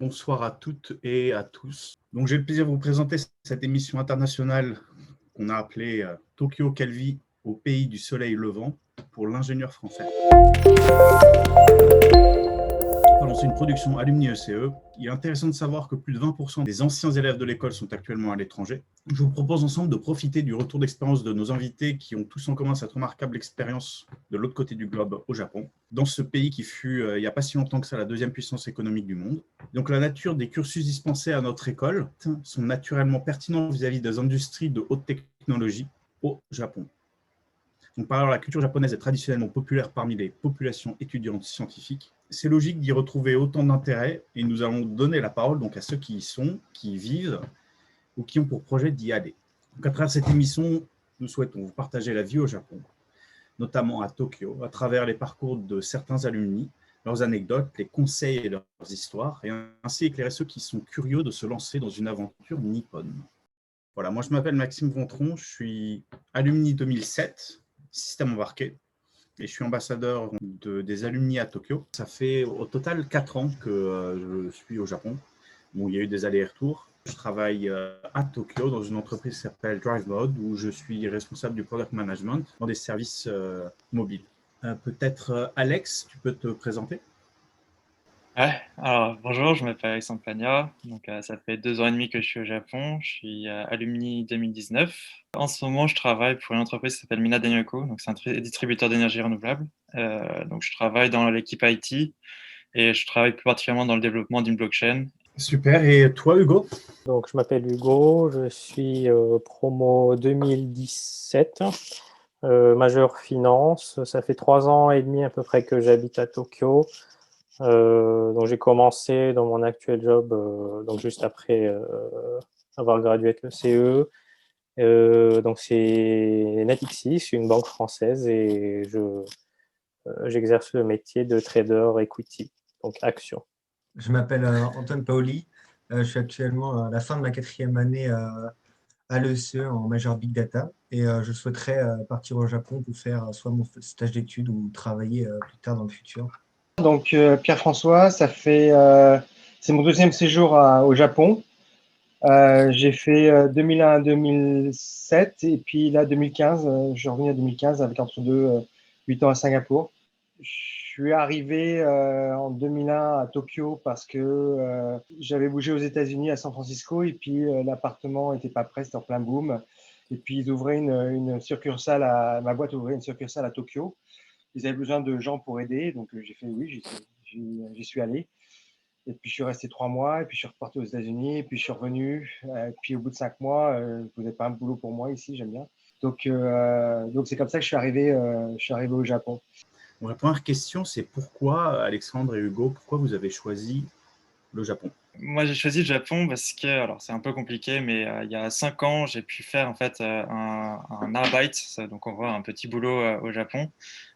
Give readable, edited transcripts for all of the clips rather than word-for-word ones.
Bonsoir à toutes et à tous. Donc, j'ai le plaisir de vous présenter cette émission internationale qu'on a appelée Tokyo Calvi au pays du soleil levant pour l'ingénieur français. C'est une production Alumni ECE. Il est intéressant de savoir que plus de 20% des anciens élèves de l'école sont actuellement à l'étranger. Je vous propose ensemble de profiter du retour d'expérience de nos invités qui ont tous en commun cette remarquable expérience de l'autre côté du globe, au Japon, dans ce pays qui fut, il n'y a pas si longtemps que ça, la deuxième puissance économique du monde. Donc la nature des cursus dispensés à notre école sont naturellement pertinents vis-à-vis des industries de haute technologie au Japon. Donc, par ailleurs, la culture japonaise est traditionnellement populaire parmi les populations étudiantes scientifiques. C'est logique d'y retrouver autant d'intérêt et nous allons donner la parole donc à ceux qui y sont, qui y vivent ou qui ont pour projet d'y aller. Donc, à travers cette émission, nous souhaitons vous partager la vie au Japon, notamment à Tokyo, à travers les parcours de certains alumni, leurs anecdotes, les conseils et leurs histoires, et ainsi éclairer ceux qui sont curieux de se lancer dans une aventure nippone. Voilà, moi je m'appelle Maxime Vontron, je suis alumni 2007, système embarqué, et je suis ambassadeur des alumni à Tokyo. Ça fait au total 4 ans que je suis au Japon. Bon, il y a eu des allers-retours. Je travaille à Tokyo dans une entreprise qui s'appelle DriveMod, où je suis responsable du product management dans des services mobiles. Peut-être Alex, tu peux te présenter? Ouais, alors bonjour, je m'appelle Alexandre Pagna. Donc, ça fait 2 ans et demi que je suis au Japon. Je suis alumni 2019. En ce moment, je travaille pour une entreprise qui s'appelle Mina Denyoku. Donc, c'est un distributeur d'énergie renouvelable. Donc, je travaille dans l'équipe IT et je travaille plus particulièrement dans le développement d'une blockchain. Super. Et toi, Hugo? Donc, je m'appelle Hugo, je suis promo 2017, majeur finance. Ça fait 3 ans et demi à peu près que j'habite à Tokyo. Donc, j'ai commencé dans mon actuel job donc juste après avoir gradué avec le CE. Donc, c'est Natixis, une banque française, et j'exerce le métier de trader equity, donc action. Je m'appelle Antoine Paoli. Je suis actuellement à la fin de ma 4e année à l'ECE en major Big Data et je souhaiterais partir au Japon pour faire soit mon stage d'études ou travailler plus tard dans le futur. Donc Pierre-François, c'est mon deuxième séjour au Japon. J'ai fait 2001 à 2007 et puis là 2015, je suis revenu à 2015 avec entre deux 8 ans à Singapour. Je suis arrivé en 2001 à Tokyo parce que j'avais bougé aux États-Unis à San Francisco et puis l'appartement n'était pas prêt, c'était en plein boom. Et puis ils ouvraient une succursale ma boîte ouvrait une succursale à Tokyo. Ils avaient besoin de gens pour aider, donc j'ai fait oui, j'y suis allé. Et puis je suis resté 3 mois, et puis je suis reparti aux États-Unis, et puis je suis revenu. Puis au bout de 5 mois, vous n'avez pas un boulot pour moi ici, j'aime bien. Donc c'est comme ça que je suis arrivé au Japon. Bon, la première question, c'est pourquoi, Alexandre et Hugo, pourquoi vous avez choisi le Japon? Moi, j'ai choisi le Japon parce que, alors c'est un peu compliqué, mais il y a 5 ans, j'ai pu faire en fait un Arbeit, donc on voit un petit boulot au Japon,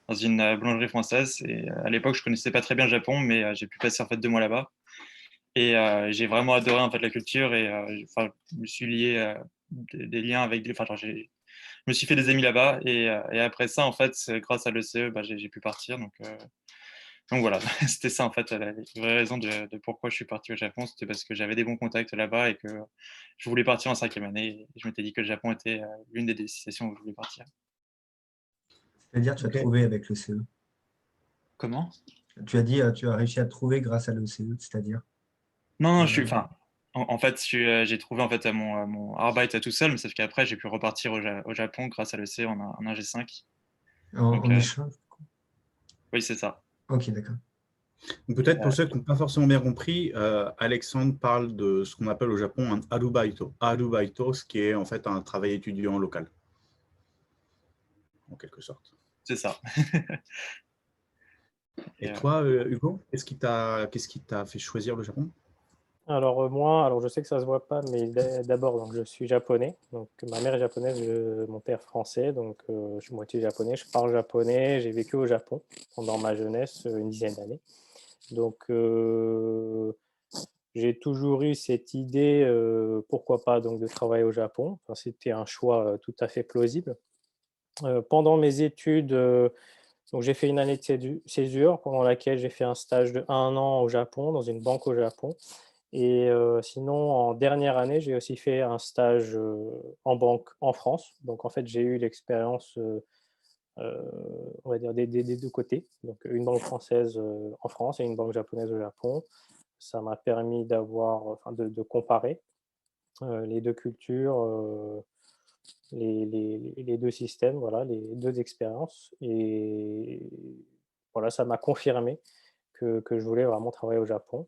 dans une boulangerie française. Et à l'époque, je connaissais pas très bien le Japon, mais j'ai pu passer en fait 2 mois là-bas. Et j'ai vraiment adoré en fait la culture et enfin, je me suis lié des liens avec enfin, genre, je me suis fait des amis là-bas et après ça en fait grâce à l'ECE bah, j'ai pu partir donc voilà c'était ça en fait la vraie raison de pourquoi je suis parti au Japon, c'était parce que j'avais des bons contacts là-bas et que je voulais partir en 5e année et je m'étais dit que le Japon était l'une des destinations où je voulais partir. C'est-à-dire, tu as Okay. trouvé avec l'ECE. Comment? Tu as dit, tu as réussi à trouver grâce à l'ECE, c'est-à-dire. Non, je suis, enfin, en fait, j'ai trouvé en fait mon Arbeit tout seul, mais sauf qu'après, j'ai pu repartir au Japon grâce à l'EC en 1G5. Donc, En échange. oui, c'est ça. Ok, d'accord. Peut-être pour ceux qui n'ont pas forcément bien compris, Alexandre parle de ce qu'on appelle au Japon un arubaito. Arubaito, ce qui est en fait un travail étudiant local, en quelque sorte. C'est ça. Et toi, Hugo, qu'est-ce qui t'a fait choisir le Japon? Alors moi, alors je sais que ça se voit pas, mais d'abord donc je suis japonais. Donc ma mère est japonaise, mon père français, donc je suis moitié japonais. Je parle japonais. J'ai vécu au Japon pendant ma jeunesse, une dizaine d'années. Donc j'ai toujours eu cette idée, pourquoi pas donc de travailler au Japon. Enfin, c'était un choix tout à fait plausible. Pendant mes études, donc j'ai fait une année de césure pendant laquelle j'ai fait un stage de 1 an au Japon, dans une banque au Japon. Et sinon, en dernière année, j'ai aussi fait un stage en banque en France. Donc, en fait, j'ai eu l'expérience, on va dire, des deux côtés. Donc, une banque française en France et une banque japonaise au Japon. Ça m'a permis d'avoir, enfin, de comparer les deux cultures, les deux systèmes, voilà, les deux expériences. Et voilà, ça m'a confirmé que je voulais vraiment travailler au Japon.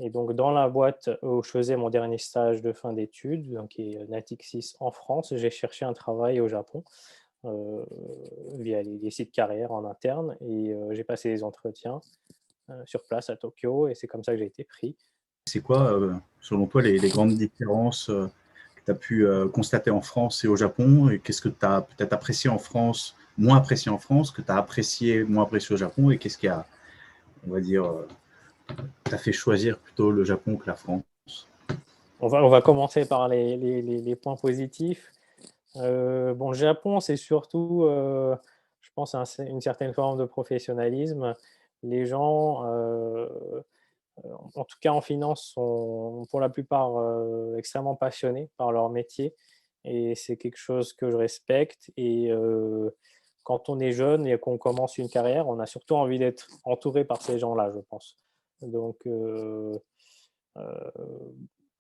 Et donc, dans la boîte où je faisais mon dernier stage de fin d'études, donc qui est Natixis en France, j'ai cherché un travail au Japon euh, via les sites carrières en interne et j'ai passé les entretiens sur place à Tokyo et c'est comme ça que j'ai été pris. C'est quoi, selon toi, les grandes différences que tu as pu constater en France et au Japon? Et qu'est-ce que tu as peut-être apprécié en France, moins apprécié en France, que tu as apprécié, moins apprécié au Japon? Et qu'est-ce qui a, on va dire, t'a fait choisir plutôt le Japon que la France? On va commencer par les points positifs. Bon, le Japon, c'est surtout, je pense, une certaine forme de professionnalisme. Les gens, en tout cas en finance, sont pour la plupart extrêmement passionnés par leur métier et c'est quelque chose que je respecte. Et quand on est jeune et qu'on commence une carrière, on a surtout envie d'être entouré par ces gens-là, je pense. Donc, euh,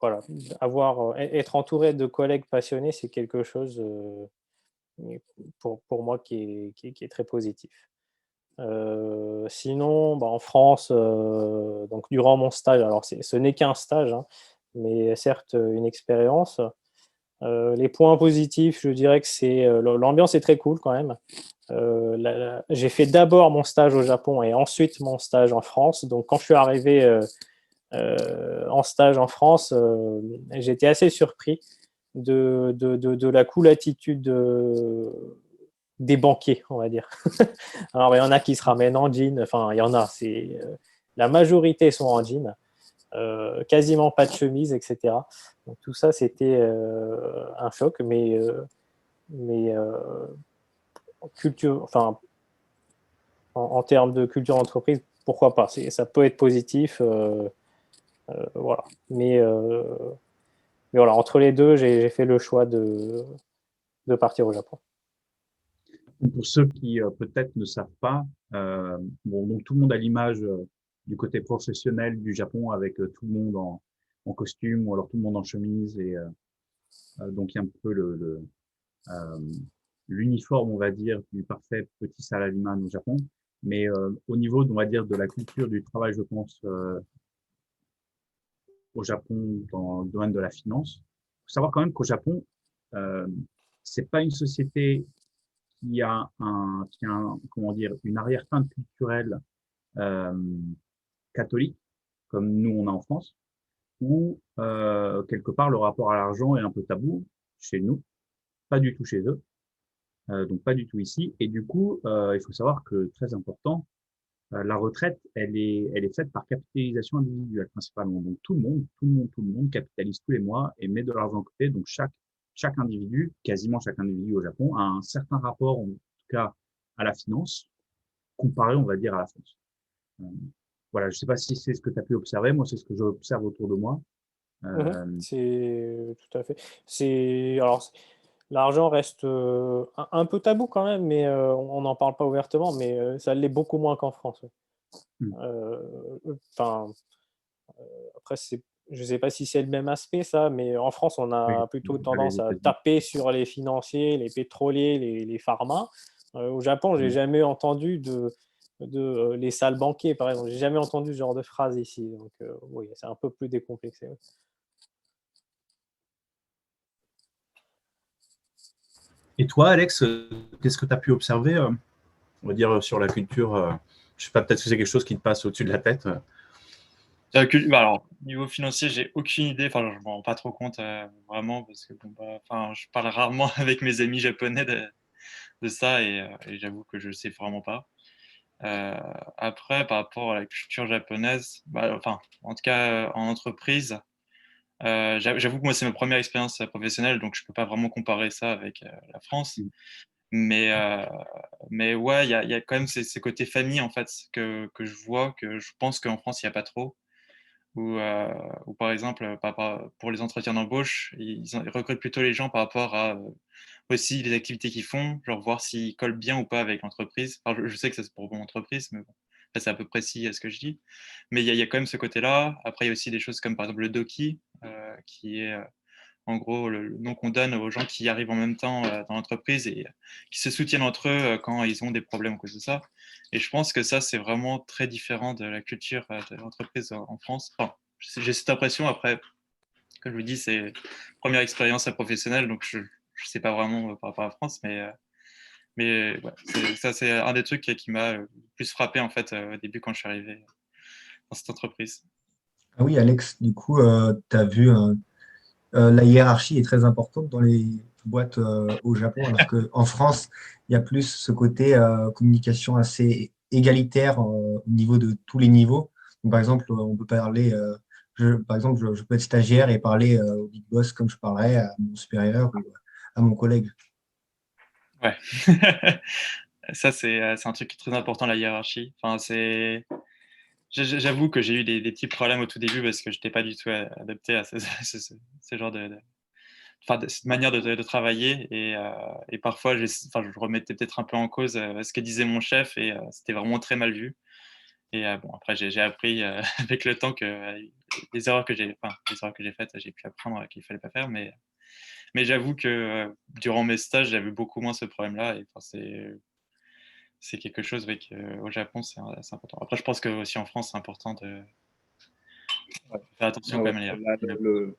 voilà, être entouré de collègues passionnés, c'est quelque chose pour moi qui est très positif. Sinon, bah, en France, donc durant mon stage, alors ce n'est qu'un stage, hein, mais certes une expérience. Les points positifs, je dirais que c'est l'ambiance est très cool quand même. J'ai fait d'abord mon stage au Japon et ensuite mon stage en France. Donc quand je suis arrivé en stage en France, j'étais assez surpris de la cool attitude des banquiers, on va dire. Alors, il y en a qui se ramènent en jean, enfin, il y en a, la majorité sont en jean, quasiment pas de chemise, etc. Donc, tout ça, c'était un choc, mais culture, enfin, en termes de culture d'entreprise, pourquoi pas? Ça peut être positif, voilà. Mais voilà, entre les deux, j'ai fait le choix de partir au Japon. Pour ceux qui peut-être ne savent pas, bon, donc tout le monde a l'image du côté professionnel du Japon avec tout le monde en costume ou alors tout le monde en chemise et donc il y a un peu euh, l'uniforme, on va dire, du parfait petit salaryman au Japon. Mais au niveau, on va dire, de la culture du travail, je pense, au Japon dans le domaine de la finance, faut savoir quand même qu'au Japon, euh, c'est pas une société qui a comment dire, une arrière-teinte culturelle euh, catholique, comme nous on a en France, où quelque part le rapport à l'argent est un peu tabou chez nous, pas du tout chez eux, donc pas du tout ici. Et du coup, il faut savoir que très important, la retraite, elle est faite par capitalisation individuelle principalement. Donc tout le monde capitalise tous les mois et met de l'argent de côté. Donc chaque individu, quasiment chaque individu au Japon, a un certain rapport, en tout cas, à la finance, comparé, on va dire, à la France. Euh, voilà, je sais pas si c'est ce que tu as pu observer. Moi, c'est ce que j'observe autour de moi. C'est tout à fait. Alors, l'argent reste un peu tabou quand même, mais on n'en parle pas ouvertement, mais ça l'est beaucoup moins qu'en France. Ouais. Hmm. Enfin, après, je ne sais pas si c'est le même aspect, ça, mais en France, on Oui, a plutôt les tendance à États-Unis. taper sur les financiers, les pétroliers, les pharma. Au Japon, j'ai Hmm. jamais entendu de les salles banquiers, par exemple. J'ai jamais entendu ce genre de phrase ici. Donc, oui, c'est un peu plus décomplexé. Ouais. Et toi, Alex, qu'est-ce que tu as pu observer, on va dire, sur la culture je sais pas, peut-être que c'est quelque chose qui te passe au-dessus de la tête. Bah alors, niveau financier, j'ai aucune idée. Enfin, je ne me rends pas trop compte vraiment parce que bon, bah, enfin, je parle rarement avec mes amis japonais de ça et j'avoue que je ne sais vraiment pas. Euh, Après, par rapport à la culture japonaise, bah, enfin, en tout cas en entreprise, j'avoue que moi, c'est ma première expérience professionnelle, donc je ne peux pas vraiment comparer ça avec la France. Hmm. Mais, euh, mais ouais, il y a quand même ces côtés famille, en fait, que je vois, que je pense qu'en France, il n'y a pas trop. ou par exemple, pour les entretiens d'embauche, ils recrutent plutôt les gens par rapport à aussi les activités qu'ils font, genre voir s'ils collent bien ou pas avec l'entreprise. Enfin, je sais que ça c'est pour mon entreprise, mais bon, ça, c'est à peu précis à ce que je dis. Mais il y a quand même ce côté-là. Après, il y a aussi des choses comme par exemple le Doki, qui est en gros le nom qu'on donne aux gens qui arrivent en même temps dans l'entreprise et qui se soutiennent entre eux quand ils ont des problèmes à cause de ça. Et je pense que ça, c'est vraiment très différent de la culture de l'entreprise en France. Enfin, j'ai cette impression. Après, comme je vous dis, c'est première expérience professionnelle, donc je ne sais pas vraiment par rapport à la France, mais ouais, ça, c'est un des trucs qui m'a le plus frappé en fait au début quand je suis arrivé dans cette entreprise. Ah oui, Alex, du coup, tu as vu, la hiérarchie est très importante dans les boîtes au Japon, alors qu'en France, il y a plus ce côté communication assez égalitaire au niveau de tous les niveaux. Donc, par exemple, on peut parler, par exemple, je peux être stagiaire et parler au big boss comme je parlerais à mon supérieur ou à mon collègue. Ouais. Ça, c'est un truc qui est très important, la hiérarchie. Enfin, j'avoue que j'ai eu des petits problèmes au tout début parce que je n'étais pas du tout adapté à ce genre enfin, cette manière de travailler. Et parfois, enfin, je remettais peut-être un peu en cause ce que disait mon chef et c'était vraiment très mal vu. Et bon, après, j'ai appris avec le temps que les erreurs que j'ai faites, j'ai pu apprendre qu'il ne fallait pas faire. Mais j'avoue que durant mes stages, j'avais beaucoup moins ce problème-là. Et enfin, c'est quelque chose avec, au Japon, c'est important. Après, je pense que aussi en France, c'est important de Ouais. faire attention Ah quand ouais. même à Là,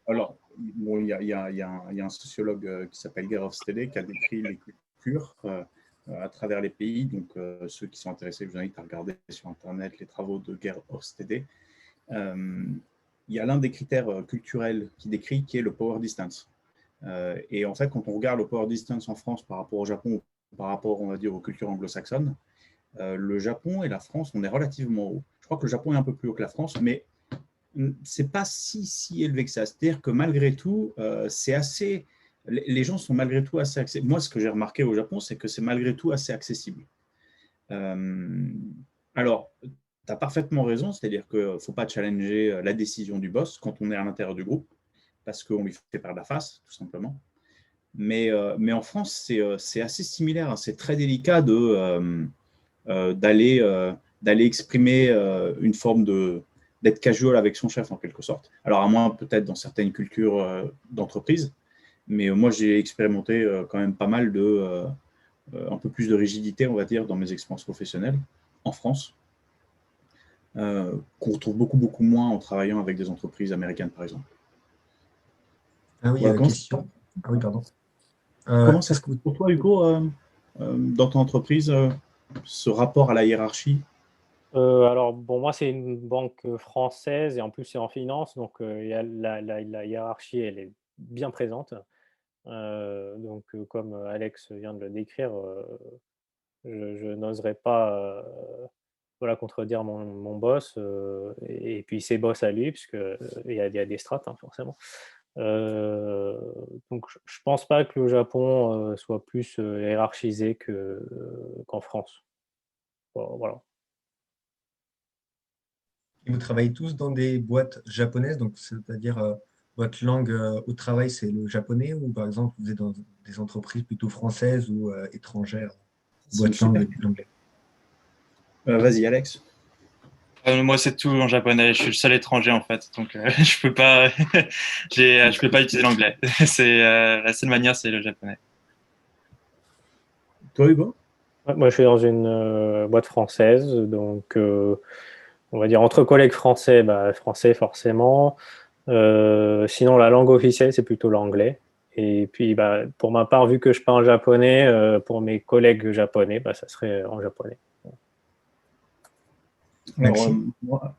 alors, bon, il y a un sociologue qui s'appelle Hofstede qui a décrit les cultures à travers les pays. Donc, ceux qui sont intéressés, je vous invite à regarder sur Internet les travaux de Hofstede. Il y a l'un des critères culturels qui décrit qui est le power distance. Et en fait, quand on regarde le power distance en France par rapport au Japon, par rapport, on va dire, aux cultures anglo-saxonnes, le Japon et la France, on est relativement haut. Je crois que le Japon est un peu plus haut que la France, mais c'est pas si élevé que ça. C'est-à-dire que malgré tout, c'est assez. Les gens sont malgré tout assez accessibles. Moi, ce que j'ai remarqué au Japon, c'est que c'est malgré tout assez accessible. Alors, tu as parfaitement raison, c'est-à-dire qu'il ne faut pas challenger la décision du boss quand on est à l'intérieur du groupe, parce qu'on lui fait perdre la face, tout simplement. Mais en France, c'est assez similaire. C'est très délicat d'aller exprimer une forme d'être casual avec son chef en quelque sorte. Alors à moins peut-être dans certaines cultures d'entreprise, mais moi j'ai expérimenté quand même pas mal un peu plus de rigidité, on va dire, dans mes expériences professionnelles en France, qu'on retrouve beaucoup moins en travaillant avec des entreprises américaines par exemple. Ah oui, Voilà, question. Ah oui, pardon. Comment ça se passe pour toi, Hugo, dans ton entreprise, ce rapport à la hiérarchie? Alors, bon, moi, c'est une banque française et en plus, c'est en finance. Donc, il y a la hiérarchie, elle est bien présente. Donc, comme Alex vient de le décrire, je n'oserais pas voilà, contredire mon boss et puis ses boss à lui, puisque il y a des strates, hein, forcément. Euh, donc, je pense pas que le Japon soit plus hiérarchisé qu'en France. Voilà. Et vous travaillez tous dans des boîtes japonaises, donc c'est-à-dire votre langue au travail, c'est le japonais, ou par exemple, vous êtes dans des entreprises plutôt françaises ou étrangères, C'est une votre super. langue, l'anglais. Vas-y, Alex. Moi, c'est tout en japonais. Je suis le seul étranger en fait, donc je peux pas, je peux pas utiliser l'anglais. C'est la seule manière, c'est le japonais. Toi, Hugo? Ouais, moi, je suis dans une boîte française, donc on va dire entre collègues français, bah, français forcément. Sinon, la langue officielle, c'est plutôt l'anglais. Et puis, bah, pour ma part, vu que je parle japonais, pour mes collègues japonais, bah, ça serait en japonais. Alors, Maxime?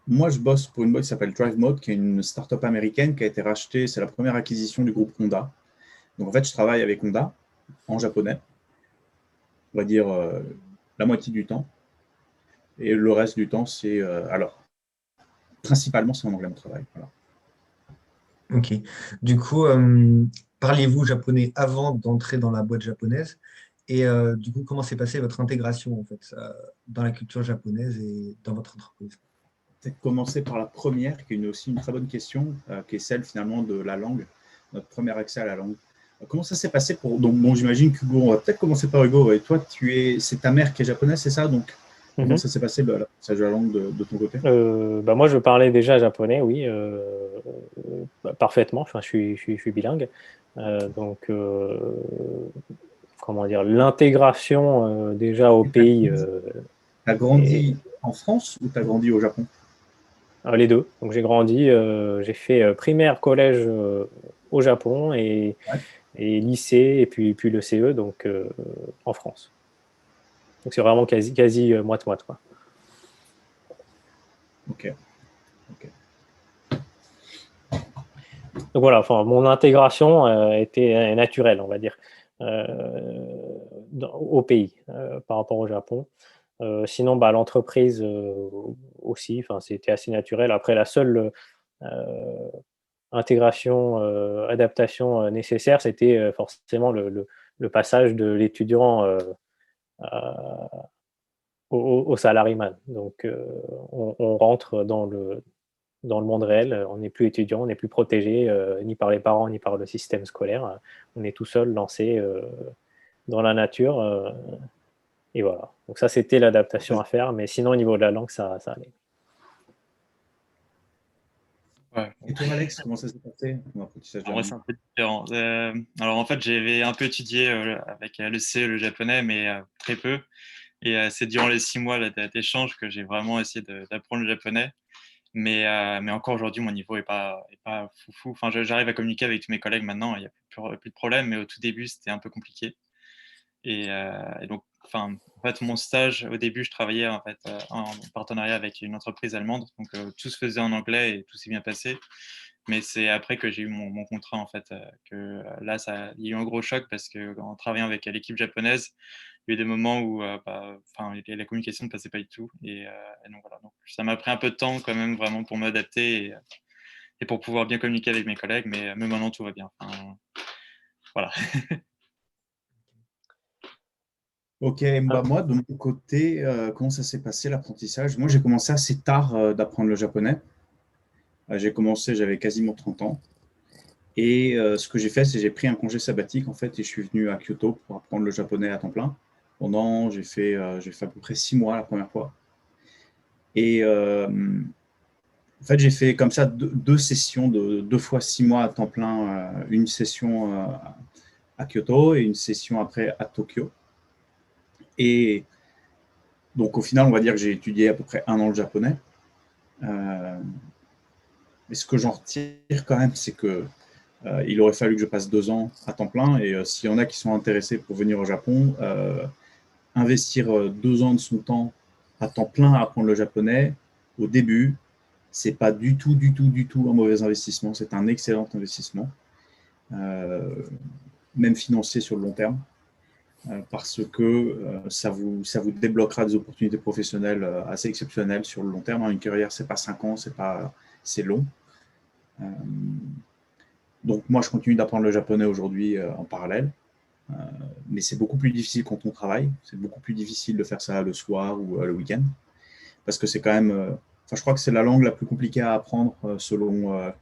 moi, je bosse pour une boîte qui s'appelle Drive Mode, qui est une start-up américaine qui a été rachetée. C'est la première acquisition du groupe Honda. Donc, en fait, je travaille avec Honda en japonais, on va dire la moitié du temps. Et le reste du temps, c'est. Alors, principalement, c'est en anglais mon travail. Voilà. Ok. Du coup, parliez-vous japonais avant d'entrer dans la boîte japonaise? Et du coup, comment s'est passée votre intégration en fait dans la culture japonaise et dans votre entreprise? peut-être commencer par la première, qui est aussi une très bonne question, qui est celle finalement de la langue, notre premier accès à la langue. Comment ça s'est passé pour… Donc, bon, j'imagine qu'Hugo, on va peut-être commencer par Hugo. Et toi, c'est ta mère qui est japonaise, c'est ça? Donc, comment ça s'est passé l'apprentissage de la langue de ton côté? Moi, je parlais déjà japonais, oui, parfaitement. Enfin, je suis bilingue. Comment dire, l'intégration déjà au pays. Tu as grandi en France ou tu as grandi au Japon? Les deux. Donc, j'ai grandi, j'ai fait primaire, collège au Japon et lycée et puis le CE, donc en France. Donc, c'est vraiment quasi moite-moite, quoi. Ok. Donc voilà, enfin, mon intégration était naturelle, on va dire, au pays par rapport au Japon. Sinon, l'entreprise aussi, enfin, c'était assez naturel. Après, la seule intégration, adaptation nécessaire, c'était forcément le passage de l'étudiant au salariman. Donc, on rentre dans le monde réel, on n'est plus étudiant, on n'est plus protégé ni par les parents ni par le système scolaire. On est tout seul lancé dans la nature. Et voilà. Donc ça, c'était l'adaptation à faire. Mais sinon, au niveau de la langue, ça allait. Ouais. Et toi, Alex, comment ça s'est passé, ton apprentissage de la En vrai, c'est langue? un peu différent. Alors, en fait, j'avais un peu étudié avec le C, le japonais, mais très peu. Et c'est durant les 6 mois d'échange que j'ai vraiment essayé d'apprendre le japonais. Mais encore aujourd'hui, mon niveau est pas foufou. Enfin, j'arrive à communiquer avec tous mes collègues maintenant, il n'y a plus de problème, mais au tout début, c'était un peu compliqué. Et donc, enfin, en fait, mon stage, au début, je travaillais en fait en partenariat avec une entreprise allemande, donc tout se faisait en anglais et tout s'est bien passé. Mais c'est après que j'ai eu mon contrat, en fait, que là, il y a eu un gros choc parce qu'en travaillant avec l'équipe japonaise, il y a eu des moments où la communication ne passait pas du tout. Et donc, voilà. Donc, ça m'a pris un peu de temps quand même vraiment pour m'adapter et pour pouvoir bien communiquer avec mes collègues, mais maintenant, tout va bien. Enfin, voilà. Ok, moi, de mon côté, comment ça s'est passé l'apprentissage? Moi, j'ai commencé assez tard d'apprendre le japonais. J'ai commencé, j'avais quasiment 30 ans. Et ce que j'ai fait, c'est que j'ai pris un congé sabbatique, en fait, et je suis venu à Kyoto pour apprendre le japonais à temps plein. J'ai fait à peu près 6 mois la première fois. Et en fait, j'ai fait comme ça deux sessions de 2 fois 6 mois à temps plein, une session à Kyoto et une session après à Tokyo. Et donc, au final, on va dire que j'ai étudié à peu près 1 an le japonais. Mais ce que j'en retire quand même, c'est que il aurait fallu que je passe 2 ans à temps plein. Et s'il y en a qui sont intéressés pour venir au Japon, investir 2 ans de son temps à temps plein à apprendre le japonais, au début, c'est pas du tout un mauvais investissement. C'est un excellent investissement, même financier sur le long terme. Parce que ça vous débloquera des opportunités professionnelles assez exceptionnelles sur le long terme. Une carrière, c'est pas 5 ans, c'est long. Donc moi, je continue d'apprendre le japonais aujourd'hui en parallèle, mais c'est beaucoup plus difficile quand on travaille. C'est beaucoup plus difficile de faire ça le soir ou le week-end, parce que c'est quand même… je crois que c'est la langue la plus compliquée à apprendre selon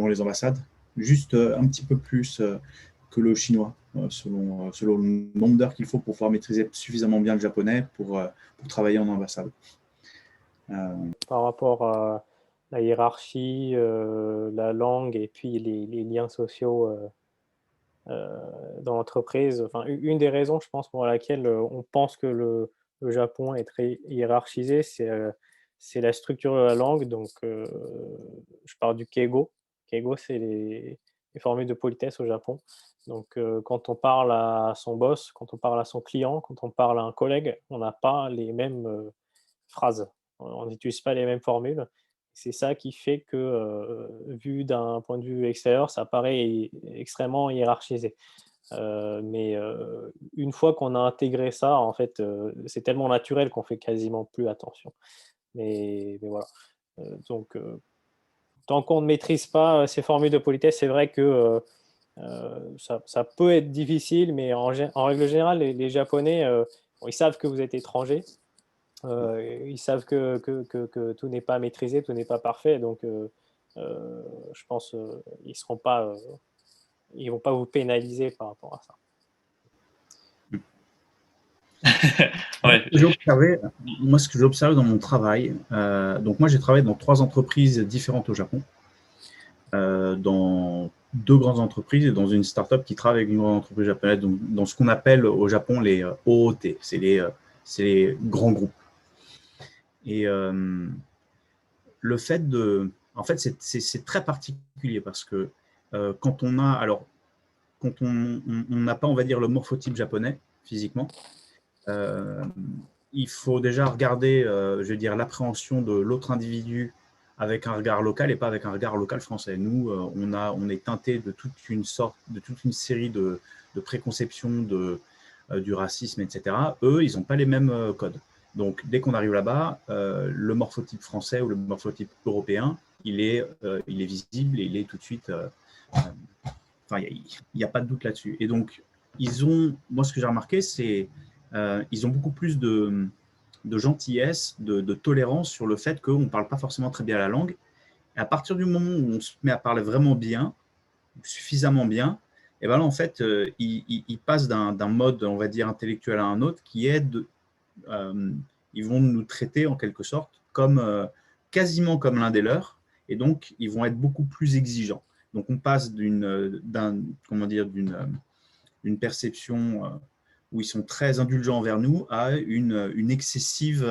les ambassades. Juste un petit peu plus que le chinois, selon le nombre d'heures qu'il faut pour pouvoir maîtriser suffisamment bien le japonais pour travailler en ambassade. Par rapport à la hiérarchie, la langue et puis les liens sociaux dans l'entreprise, enfin, une des raisons, je pense, pour laquelle on pense que le Japon est très hiérarchisé, c'est la structure de la langue. Donc, je parle du keigo. Keigo, c'est les formules de politesse au Japon. Donc, quand on parle à son boss, quand on parle à son client, quand on parle à un collègue, on n'a pas les mêmes phrases. On n'utilise pas les mêmes formules. C'est ça qui fait que, vu d'un point de vue extérieur, ça paraît extrêmement hiérarchisé. Mais une fois qu'on a intégré ça, en fait, c'est tellement naturel qu'on fait quasiment plus attention. Mais voilà. Donc, tant qu'on ne maîtrise pas ces formules de politesse, c'est vrai que ça peut être difficile, mais en règle générale, les Japonais, ils savent que vous êtes étranger. Ils savent que tout n'est pas maîtrisé, tout n'est pas parfait, donc je pense ils vont pas vous pénaliser par rapport à ça. Ouais, Moi, ce que j'ai observé dans mon travail, donc moi j'ai travaillé dans 3 entreprises différentes au Japon, dans 2 grandes entreprises et dans une start-up qui travaille avec une grande entreprise japonaise, donc dans ce qu'on appelle au Japon les OOT, c'est les grands groupes. Et le fait de, en fait, c'est très particulier parce que quand on a, alors quand on n'a pas, on va dire, le morphotype japonais physiquement, il faut déjà regarder, je veux dire, l'appréhension de l'autre individu avec un regard local et pas avec un regard local français. Nous, on est teinté de toute une série de préconceptions du racisme, etc. Eux, ils n'ont pas les mêmes codes. Donc, dès qu'on arrive là-bas, le morphotype français ou le morphotype européen, il est visible et il est tout de suite. Enfin, il n'y a pas de doute là-dessus. Et donc, moi, ce que j'ai remarqué, c'est ils ont beaucoup plus de gentillesse, de tolérance sur le fait qu'on ne parle pas forcément très bien la langue. Et à partir du moment où on se met à parler vraiment bien, suffisamment bien, et ben là, en fait, ils passent d'un mode, on va dire, intellectuel à un autre qui est ils vont nous traiter en quelque sorte comme quasiment comme l'un des leurs, et donc ils vont être beaucoup plus exigeants. Donc on passe d'une perception où ils sont très indulgents envers nous à une excessive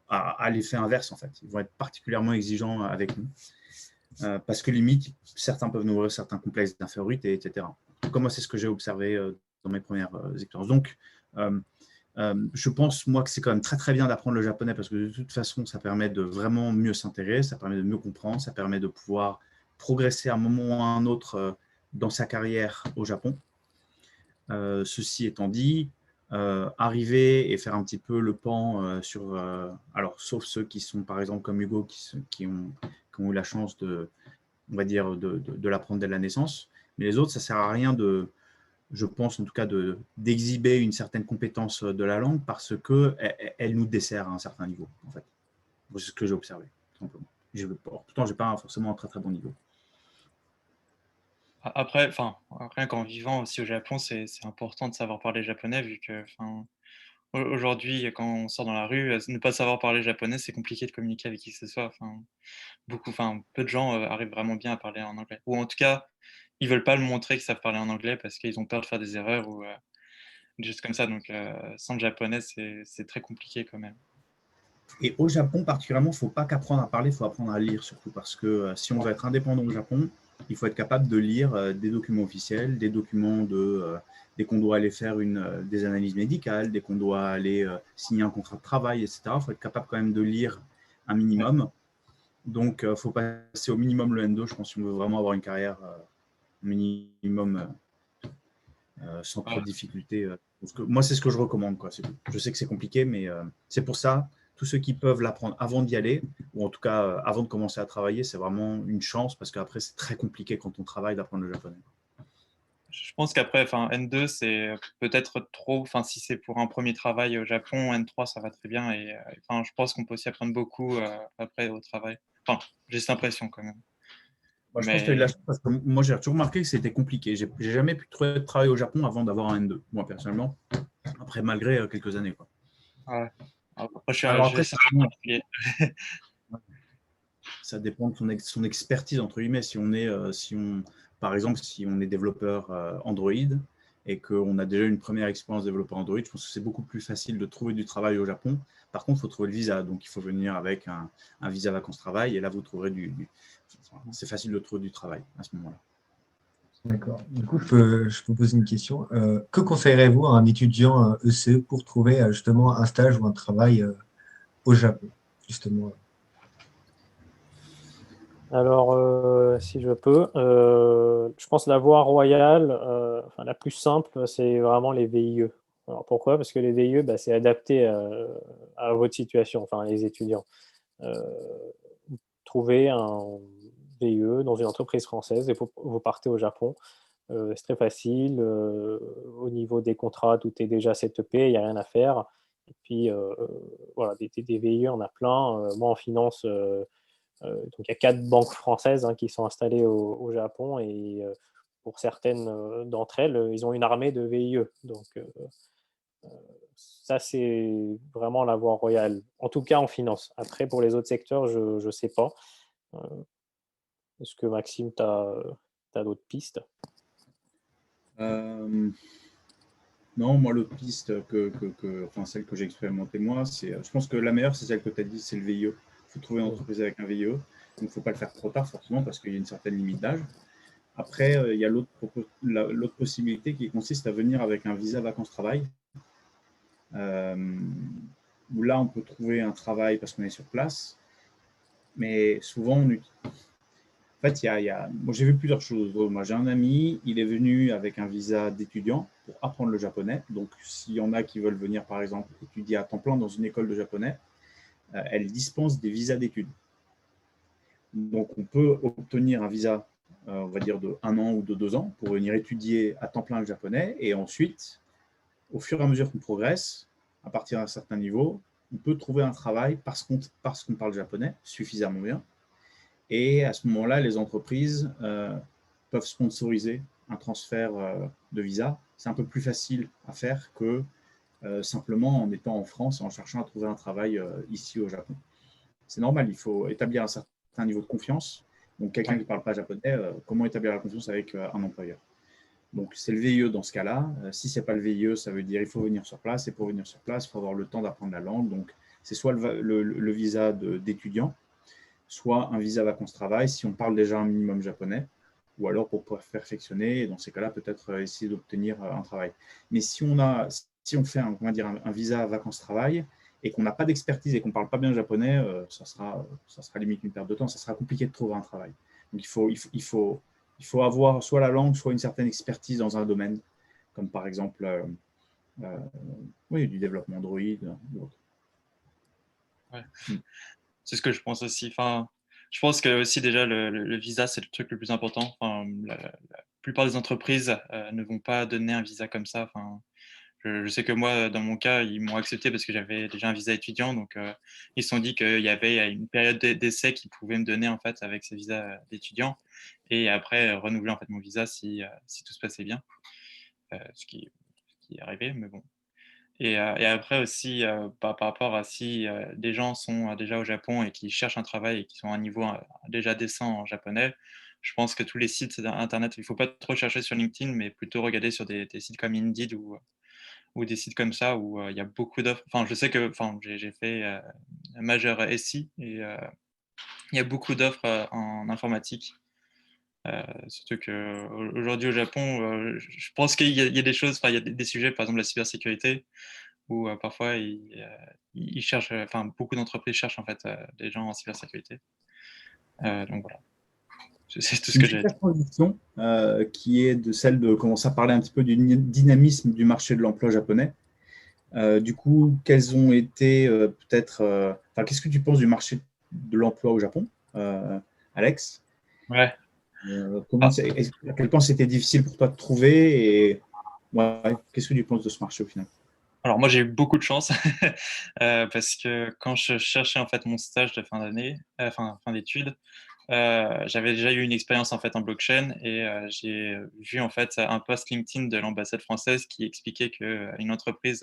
à l'effet inverse en fait. Ils vont être particulièrement exigeants avec nous parce que limite certains peuvent nous ouvrir certains complexes d'infériorité, etc. Comme moi c'est ce que j'ai observé dans mes premières expériences. Donc je pense, moi, que c'est quand même très, très bien d'apprendre le japonais parce que de toute façon, ça permet de vraiment mieux s'intégrer, ça permet de mieux comprendre, ça permet de pouvoir progresser à un moment ou à un autre dans sa carrière au Japon. Ceci étant dit, arriver et faire un petit peu le pan sur… alors, sauf ceux qui sont, par exemple, comme Hugo, qui ont eu la chance on va dire, de l'apprendre dès la naissance. Mais les autres, ça ne sert à rien je pense en tout cas d'exhiber une certaine compétence de la langue parce qu'elle nous dessert à un certain niveau, en fait. C'est ce que j'ai observé, tout simplement. Pourtant, je n'ai pas forcément un très très bon niveau. Après, rien qu'en vivant aussi au Japon, c'est important de savoir parler japonais vu que, aujourd'hui, quand on sort dans la rue, ne pas savoir parler japonais, c'est compliqué de communiquer avec qui que ce soit. Peu de gens arrivent vraiment bien à parler en anglais. Ou en tout cas, ils veulent pas le montrer qu'ils savent parler en anglais parce qu'ils ont peur de faire des erreurs ou des choses comme ça. Donc, sans le japonais, c'est très compliqué quand même. Et au Japon, particulièrement, il ne faut pas qu'apprendre à parler, il faut apprendre à lire surtout parce que si on veut être indépendant au Japon, il faut être capable de lire des documents officiels, des documents dès qu'on doit aller faire des analyses médicales, dès qu'on doit aller signer un contrat de travail, etc. Il faut être capable quand même de lire un minimum. Donc, il faut passer au minimum le N2, je pense, si on veut vraiment avoir une carrière minimum sans trop de difficultés. Moi, c'est ce que je recommande, quoi. Je sais que c'est compliqué, mais c'est pour ça, tous ceux qui peuvent l'apprendre avant d'y aller, ou en tout cas avant de commencer à travailler, c'est vraiment une chance, parce qu'après, c'est très compliqué quand on travaille d'apprendre le japonais. Je pense qu'après, N2, c'est peut-être trop. Si c'est pour un premier travail au Japon, N3, ça va très bien. Et je pense qu'on peut aussi apprendre beaucoup après au travail. J'ai cette impression quand même. Moi, je pense que tu as eu de la chance parce que moi, j'ai toujours remarqué que c'était compliqué. J'ai jamais pu trouver de travail au Japon avant d'avoir un N2, moi, personnellement. Après, malgré quelques années, quoi. Ouais. Après, je suis Alors après, ça dépend de son expertise, entre guillemets. Par exemple, si on est développeur Android et qu'on a déjà une première expérience développeur Android, je pense que c'est beaucoup plus facile de trouver du travail au Japon. Par contre, il faut trouver le visa. Donc, il faut venir avec un visa vacances-travail. Et là, vous trouverez c'est facile de trouver du travail à ce moment-là. D'accord. Du coup, je peux poser une question. Que conseillerez-vous à un étudiant ECE pour trouver justement un stage ou un travail au Japon, justement? Alors, si je peux, je pense la voie royale, la plus simple, c'est vraiment les VIE. Alors pourquoi? Parce que les VIE, c'est adapté à votre situation, enfin les étudiants. Vous trouvez un VIE dans une entreprise française et vous partez au Japon. C'est très facile. Au niveau des contrats, tout est déjà setupé, il n'y a rien à faire. Et puis, voilà, des VIE, on a plein. Moi, en finance, donc il y a 4 banques françaises qui sont installées au Japon et pour certaines d'entre elles, ils ont une armée de VIE. Donc ça, c'est vraiment la voie royale, en tout cas en finance. Après, pour les autres secteurs, je ne sais pas. Est-ce que Maxime, tu as d'autres pistes? Non, moi, l'autre piste enfin, celle que j'ai expérimentée moi, je pense que la meilleure, c'est celle que tu as dit, c'est le VIE. Il faut trouver une entreprise avec un VIE. Donc, il ne faut pas le faire trop tard, forcément, parce qu'il y a une certaine limite d'âge. Après, il y a l'autre possibilité qui consiste à venir avec un visa vacances-travail, où là, on peut trouver un travail parce qu'on est sur place. Mais souvent, en fait, moi, j'ai vu plusieurs choses. Moi, j'ai un ami, il est venu avec un visa d'étudiant pour apprendre le japonais. Donc, s'il y en a qui veulent venir, par exemple, étudier à temps plein dans une école de japonais, elle dispense des visas d'études. Donc, on peut obtenir un visa, on va dire, de 1 an ou de 2 ans pour venir étudier à temps plein le japonais. Et ensuite, au fur et à mesure qu'on progresse, à partir d'un certain niveau, on peut trouver un travail parce qu'on parle japonais suffisamment bien. Et à ce moment-là, les entreprises peuvent sponsoriser un transfert de visa. C'est un peu plus facile à faire que simplement en étant en France et en cherchant à trouver un travail ici au Japon. C'est normal, il faut établir un certain niveau de confiance. Donc, quelqu'un qui ne parle pas japonais, comment établir la confiance avec un employeur? Donc, c'est le VIE dans ce cas-là. Si ce n'est pas le VIE, ça veut dire qu'il faut venir sur place. Et pour venir sur place, il faut avoir le temps d'apprendre la langue. Donc, c'est soit le visa d'étudiant, soit un visa vacances-travail si on parle déjà un minimum japonais, ou alors pour pouvoir perfectionner, et dans ces cas-là, peut-être essayer d'obtenir un travail. Mais si on fait un visa vacances-travail et qu'on n'a pas d'expertise et qu'on ne parle pas bien japonais, ça sera limite une perte de temps, ça sera compliqué de trouver un travail. Donc il faut avoir soit la langue, soit une certaine expertise dans un domaine, comme par exemple du développement Android ou autre. Ouais. C'est ce que je pense aussi. Enfin, je pense que aussi déjà le visa, c'est le truc le plus important. Enfin, la plupart des entreprises ne vont pas donner un visa comme ça. Enfin, je sais que moi, dans mon cas, ils m'ont accepté parce que j'avais déjà un visa étudiant. Donc, ils se sont dit qu'il y avait une période d'essai qu'ils pouvaient me donner en fait avec ce visa d'étudiant. Et après, renouveler en fait mon visa si tout se passait bien. Ce qui est arrivé, mais bon. Et après aussi, par rapport à si des gens sont déjà au Japon et qui cherchent un travail et qui sont à un niveau déjà décent en japonais, je pense que tous les sites internet, il ne faut pas trop chercher sur LinkedIn, mais plutôt regarder sur des sites comme Indeed ou des sites comme ça où il y a beaucoup d'offres. Enfin, je sais que j'ai fait un majeur SI et il y a beaucoup d'offres en informatique. Surtout qu'aujourd'hui au Japon, je pense qu'il y a des choses, il y a des sujets, par exemple la cybersécurité, où parfois ils cherchent, beaucoup d'entreprises cherchent en fait des gens en cybersécurité. Donc voilà, c'est tout ce Une que j'ai à dire. super transition qui est de celle de commencer à parler un petit peu du dynamisme du marché de l'emploi japonais. Du coup, quels ont été qu'est-ce que tu penses du marché de l'emploi au Japon, Alex? Ouais. À quel point c'était difficile pour toi de trouver et qu'est-ce que tu penses de ce marché au final? Alors moi j'ai eu beaucoup de chance parce que quand je cherchais en fait mon stage de fin d'année, fin d'études, j'avais déjà eu une expérience en fait en blockchain et j'ai vu en fait un post LinkedIn de l'ambassade française qui expliquait que une entreprise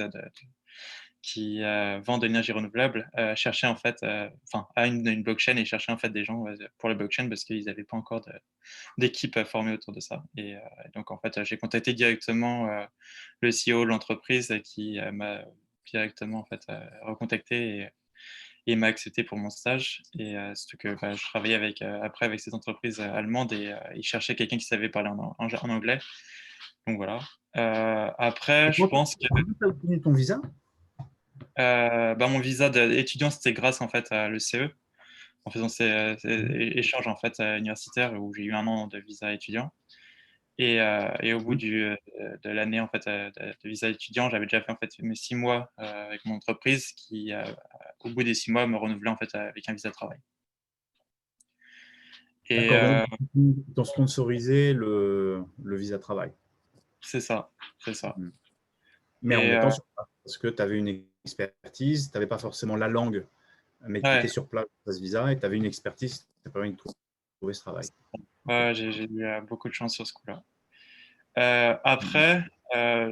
qui vend de l'énergie renouvelable cherchait en fait, a une blockchain et cherchait en fait des gens pour la blockchain parce qu'ils n'avaient pas encore d'équipe formée autour de ça. Et donc en fait, j'ai contacté directement le CEO de l'entreprise qui m'a directement en fait recontacté et m'a accepté pour mon stage. Et surtout que je travaillais après avec ces entreprises allemandes et ils cherchaient quelqu'un qui savait parler en anglais. Donc voilà. Après, je pense que Comment tu as obtenu ton visa? mon visa d'étudiant, c'était grâce en fait à l'ECE, en faisant ces échanges en fait universitaires où j'ai eu 1 an de visa étudiant. Et au bout de l'année en fait de visa étudiant, j'avais déjà fait en fait mes 6 mois avec mon entreprise qui, au bout des 6 mois, me renouvelait en fait avec un visa de travail. Et D'accord, donc ils t'ont sponsorisé le visa travail. c'est ça, c'est ça. Mais en Et, étant sur place, parce que tu avais une expertise, tu n'avais pas forcément la langue, mais tu ouais, étais sur place pour ce visa et tu avais une expertise qui t'a permis de trouver ce travail. ouais, j'ai eu beaucoup de chance sur ce coup-là. Mhm. Après,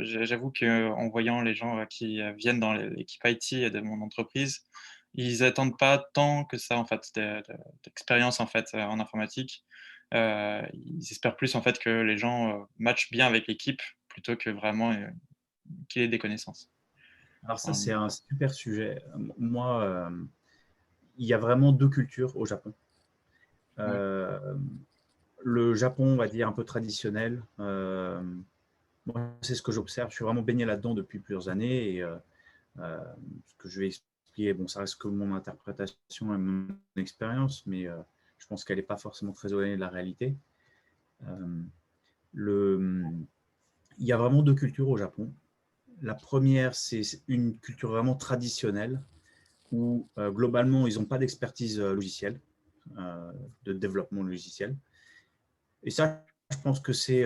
j'avoue qu'en voyant les gens qui viennent dans l'équipe IT de mon entreprise, ils attendent pas tant que ça en fait d'expérience en fait en informatique. Ils espèrent plus en fait que les gens matchent bien avec l'équipe plutôt que vraiment qu'il ait des connaissances. Alors ça, Enfin, c'est un super sujet. Moi, il y a vraiment deux cultures au Japon. ouais. Euh, le Japon, on va dire, un peu traditionnel. Moi, c'est ce que j'observe. Je suis vraiment baigné là-dedans depuis plusieurs années. Et ce que je vais expliquer, bon, ça reste que mon interprétation et mon expérience, mais je pense qu'elle n'est pas forcément très éloignée de la réalité. Euh, le, il y a vraiment deux cultures au Japon. La première, c'est une culture vraiment traditionnelle où globalement, ils n'ont pas d'expertise logicielle, de développement logiciel. Et ça, je pense que c'est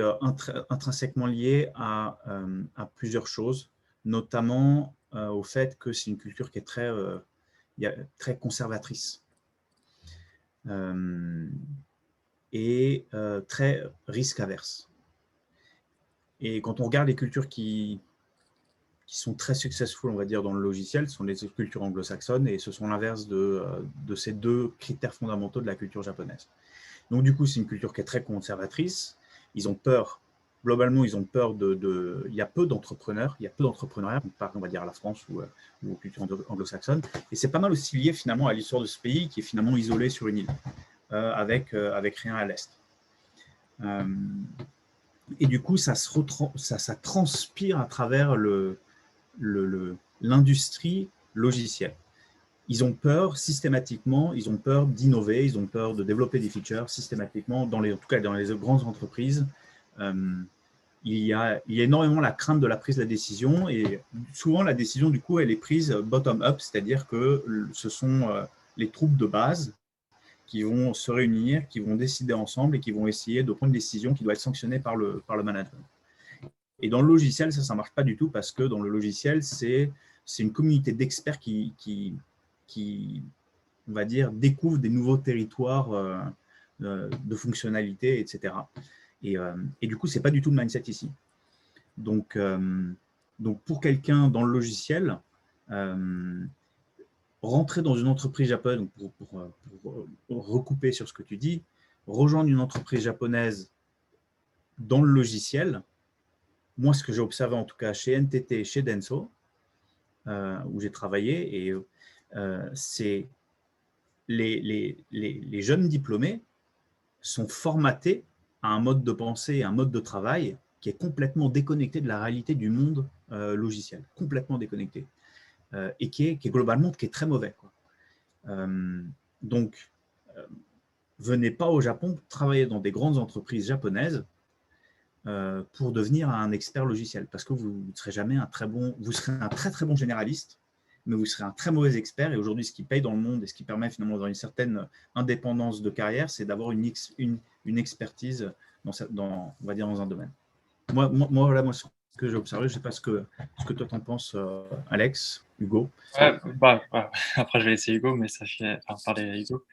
intrinsèquement lié à plusieurs choses, notamment au fait que c'est une culture qui est très conservatrice et très risque averse. Et quand on regarde les cultures qui sont très successful, on va dire, dans le logiciel, ce sont les cultures anglo-saxonnes et ce sont l'inverse de ces deux critères fondamentaux de la culture japonaise. Donc, du coup, c'est une culture qui est très conservatrice. Ils ont peur, globalement, ils ont peur il y a peu d'entrepreneurs, il y a peu d'entrepreneuriat, on va dire à la France ou aux cultures anglo-saxonnes. Et c'est pas mal aussi lié finalement à l'histoire de ce pays qui est finalement isolé sur une île, avec rien à l'est. Et du coup, ça transpire à travers l'industrie logicielle. Ils ont peur systématiquement, ils ont peur d'innover, ils ont peur de développer des features systématiquement, en tout cas dans les grandes entreprises. Il y a énormément la crainte de la prise de la décision et souvent la décision du coup elle est prise bottom-up, c'est-à-dire que ce sont les troupes de base qui vont se réunir, qui vont décider ensemble et qui vont essayer de prendre une décision qui doit être sanctionnée par le management. Et dans le logiciel, ça ne marche pas du tout parce que dans le logiciel, c'est une communauté d'experts qui, on va dire, découvre des nouveaux territoires de fonctionnalités, etc. Et du coup, ce n'est pas du tout le mindset ici. Donc pour quelqu'un dans le logiciel, rentrer dans une entreprise japonaise, pour recouper sur ce que tu dis, rejoindre une entreprise japonaise dans le logiciel, moi, ce que j'ai observé en tout cas chez NTT et chez Denso, où j'ai travaillé, et c'est les jeunes diplômés sont formatés à un mode de pensée, un mode de travail qui est complètement déconnecté de la réalité du monde logiciel, complètement déconnecté, et qui est globalement qui est très mauvais, quoi. Donc, venez pas au Japon travailler dans des grandes entreprises japonaises pour devenir un expert logiciel, parce que vous serez jamais vous serez un très très bon généraliste, mais vous serez un très mauvais expert. Et aujourd'hui, ce qui paye dans le monde et ce qui permet finalement d'avoir une certaine indépendance de carrière, c'est d'avoir une expertise on va dire, dans un domaine. Moi, ce que j'ai observé, je ne sais pas ce que toi t'en penses, Alex, Hugo. Ouais, après, je vais laisser Hugo, mais ça fait parler à Hugo.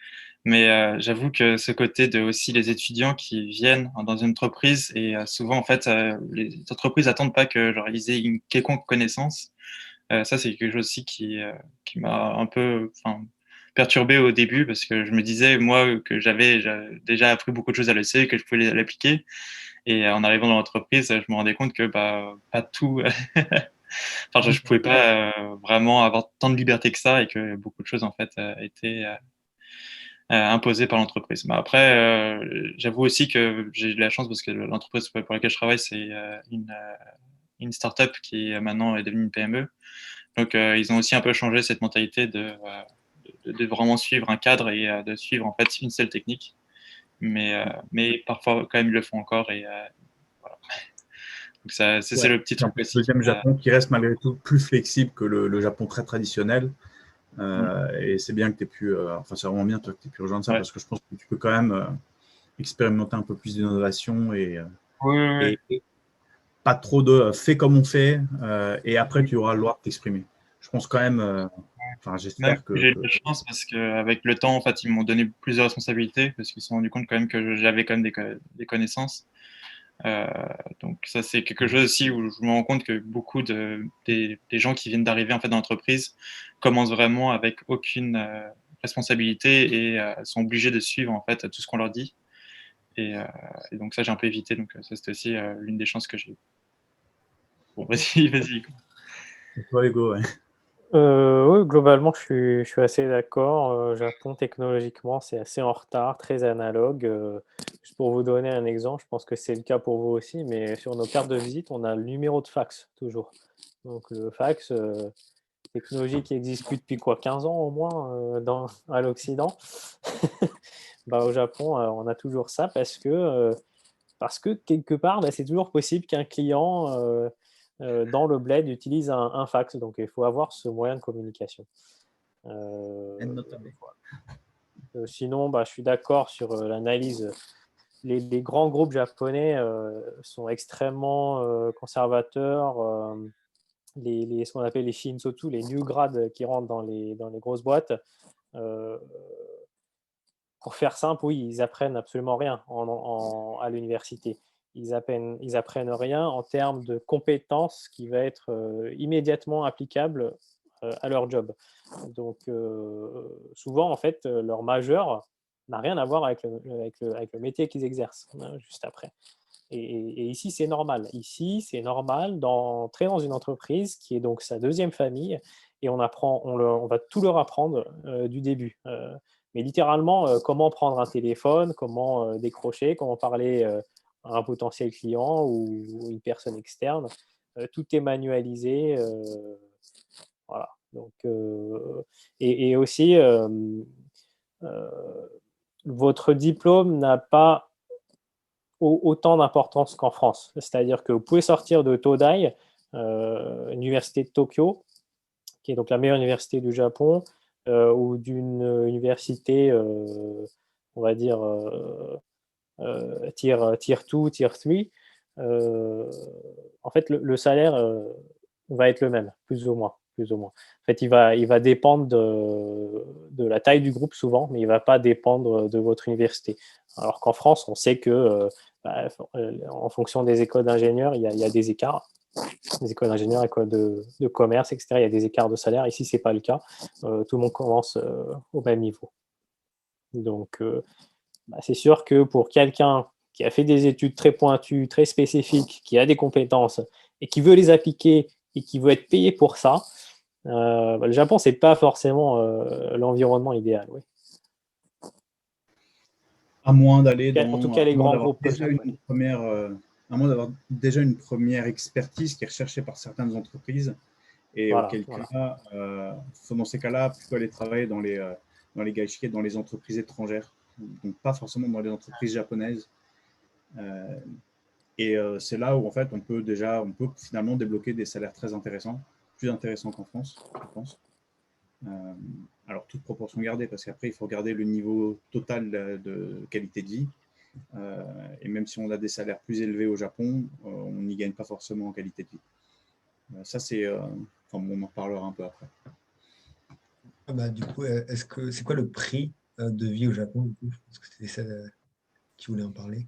Mais j'avoue que ce côté de aussi les étudiants qui viennent dans une entreprise et souvent en fait les entreprises n'attendent pas que genre, ils aient une quelconque connaissance. Ça c'est quelque chose aussi qui m'a un peu perturbé au début parce que je me disais moi que j'avais déjà appris beaucoup de choses à l'EC, que je pouvais l'appliquer et en arrivant dans l'entreprise je me rendais compte que pas tout. Enfin, je pouvais pas vraiment avoir tant de liberté que ça et que beaucoup de choses en fait étaient imposées par l'entreprise. Mais après, j'avoue aussi que j'ai eu de la chance parce que l'entreprise pour laquelle je travaille, c'est une start-up qui maintenant est devenue une PME. Donc, ils ont aussi un peu changé cette mentalité de vraiment suivre un cadre et de suivre en fait une seule technique. Mais parfois, quand même, ils le font encore. Et voilà. Donc, c'est le petit C'est un truc peu le aussi. deuxième Japon qui reste malgré tout plus flexible que le Japon très traditionnel. Et c'est bien que tu aies pu, c'est vraiment bien toi, que tu aies pu rejoindre ça, Ouais. parce que je pense que tu peux quand même expérimenter un peu plus d'innovation Oui. et pas trop de fais comme on fait et après tu auras le droit de t'exprimer. Je pense quand même, Même j'espère que. j'ai eu de la chance parce qu'avec le temps, en fait, ils m'ont donné plus de responsabilités parce qu'ils se sont rendus compte quand même que j'avais quand même des connaissances. Euh, donc ça, c'est quelque chose aussi où je me rends compte que beaucoup des gens qui viennent d'arriver en fait dans l'entreprise commencent vraiment avec aucune responsabilité et sont obligés de suivre en fait tout ce qu'on leur dit. Et donc ça, j'ai un peu évité. Donc ça, c'était aussi l'une des chances que j'ai eues. Bon, vas-y, vas-y. Toi, Hugo, ouais. Oui, globalement, je suis assez d'accord. Japon, technologiquement, c'est assez en retard, très analogue. Juste pour vous donner un exemple, je pense que c'est le cas pour vous aussi, mais sur nos cartes de visite, on a le numéro de fax, toujours. Donc le fax, technologie qui existe plus depuis quoi, 15 ans au moins à l'Occident. Bah, au Japon, on a toujours ça parce que quelque part, bah, c'est toujours possible qu'un client dans le bled utilise un fax. Donc, il faut avoir ce moyen de communication. Sinon, bah, je suis d'accord sur l'analyse. Les grands groupes japonais sont extrêmement conservateurs. Ce qu'on appelle les shinsotu, les new grads qui rentrent dans les grosses boîtes. Euh, pour faire simple, oui, ils apprennent absolument rien à l'université. Ils apprennent rien en termes de compétences qui va être immédiatement applicable à leur job. Donc, souvent, en fait, leur majeur n'a rien à voir avec le métier qu'ils exercent juste après. Et ici, c'est normal. Ici, c'est normal d'entrer dans une entreprise qui est donc sa deuxième famille et on va tout leur apprendre du début. Mais littéralement, comment prendre un téléphone, comment décrocher, comment parler à un potentiel client ou une personne externe. Tout est manualisé. Voilà. Donc, et aussi, votre diplôme n'a pas autant d'importance qu'en France. C'est-à-dire que vous pouvez sortir de Todai, université de Tokyo, qui est donc la meilleure université du Japon, ou d'une université, on va dire, tier 2, tier 3. En fait, le salaire va être le même, plus ou moins. Plus ou moins. En fait, il va dépendre de la taille du groupe souvent, mais il ne va pas dépendre de votre université. Alors qu'en France, on sait que en fonction des écoles d'ingénieurs, il y a des écarts. Les écoles d'ingénieurs, écoles de commerce, etc., il y a des écarts de salaire. Ici, ce n'est pas le cas. Tout le monde commence au même niveau. Donc, c'est sûr que pour quelqu'un qui a fait des études très pointues, très spécifiques, qui a des compétences et qui veut les appliquer et qui veut être payé pour ça, le Japon, c'est pas forcément l'environnement idéal. Oui. À moins d'aller En tout cas, les grands groupes déjà une première, à moins d'avoir déjà une première expertise qui est recherchée par certaines entreprises, et auquel cas, dans ces cas-là, plutôt aller travailler dans les gaishikei, dans les entreprises étrangères, donc pas forcément dans les entreprises japonaises. Et c'est là où en fait on peut finalement débloquer des salaires très intéressants, plus intéressants qu'en France, je pense. Alors, toute proportion gardée, parce qu'après, il faut regarder le niveau total de qualité de vie. Et même si on a des salaires plus élevés au Japon, on n'y gagne pas forcément en qualité de vie. Ça, on en reparlera un peu après. Du coup, c'est quoi le prix de vie au Japon, du coup? Je pense que c'était ça qui voulait en parler.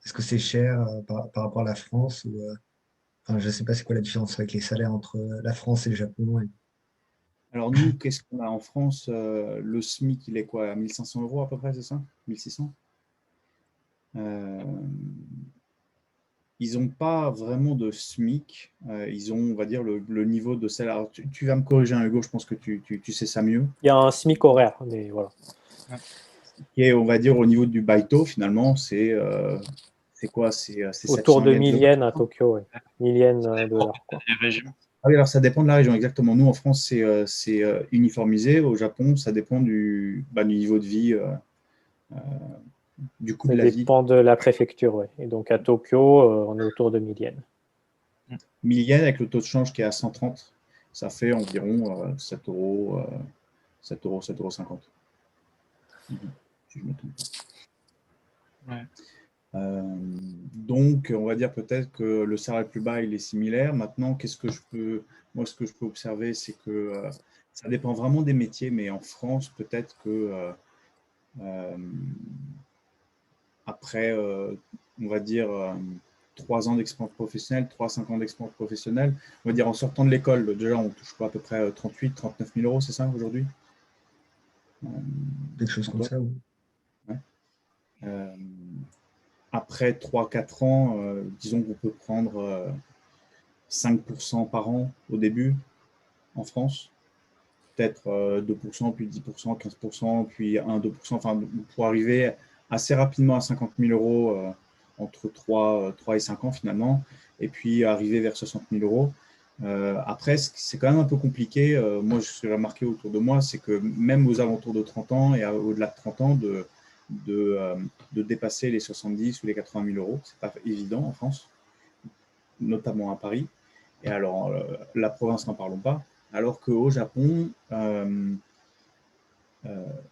Est-ce que c'est cher par rapport à la France ou, je ne sais pas c'est quoi la différence avec les salaires entre la France et le Japon. Alors nous, qu'est-ce qu'on a en France? Le SMIC, il est quoi? À 1 500 € à peu près, c'est ça? 1 600? Ils n'ont pas vraiment de SMIC. Ils ont, on va dire, le niveau de salaire. Tu vas me corriger, Hugo, je pense que tu sais ça mieux. Il y a un SMIC horaire, mais voilà. Et on va dire au niveau du baito, finalement, c'est quoi? C'est autour 700 de yens 1000 yens à Tokyo, ouais. 1000 yens dollars. Quoi. Ah oui, alors ça dépend de la région, exactement. Nous, en France, c'est uniformisé. Au Japon, ça dépend du niveau de vie, du coût de la vie. Ça dépend de la préfecture, oui. Et donc à Tokyo, on est autour de 1000 yens. 1000 yens avec le taux de change qui est à 130, ça fait environ 7 €, 7 €, 7,50 €. Si je me trompe pas. Ouais. Donc, on va dire peut-être que le salaire le plus bas, il est similaire. Maintenant, moi, ce que je peux observer, c'est que ça dépend vraiment des métiers, mais en France, peut-être que euh, après, on va dire, 3 ans d'expérience professionnelle, 3 à 5 ans d'expérience professionnelle, on va dire en sortant de l'école, déjà, on touche quoi, à peu près 38 39 000 euros, c'est ça aujourd'hui? Quelque chose comme Antoine. ça. Oui. Ouais. Euh, Après 3 4 ans, disons qu'on peut prendre 5% par an au début en France, peut-être 2%, puis 10%, 15%, puis 1-2%, enfin, pour arriver assez rapidement à 50 000 euros entre 3 et 5 ans finalement, et puis arriver vers 60 000 euros. Après, c'est quand même un peu compliqué. Moi, je suis remarqué autour de moi, c'est que même aux alentours de 30 ans et au-delà de 30 ans, de dépasser les 70 ou les 80 000 euros, c'est pas évident en France, notamment à Paris. Et alors, la province, n'en parlons pas. Alors qu'au Japon,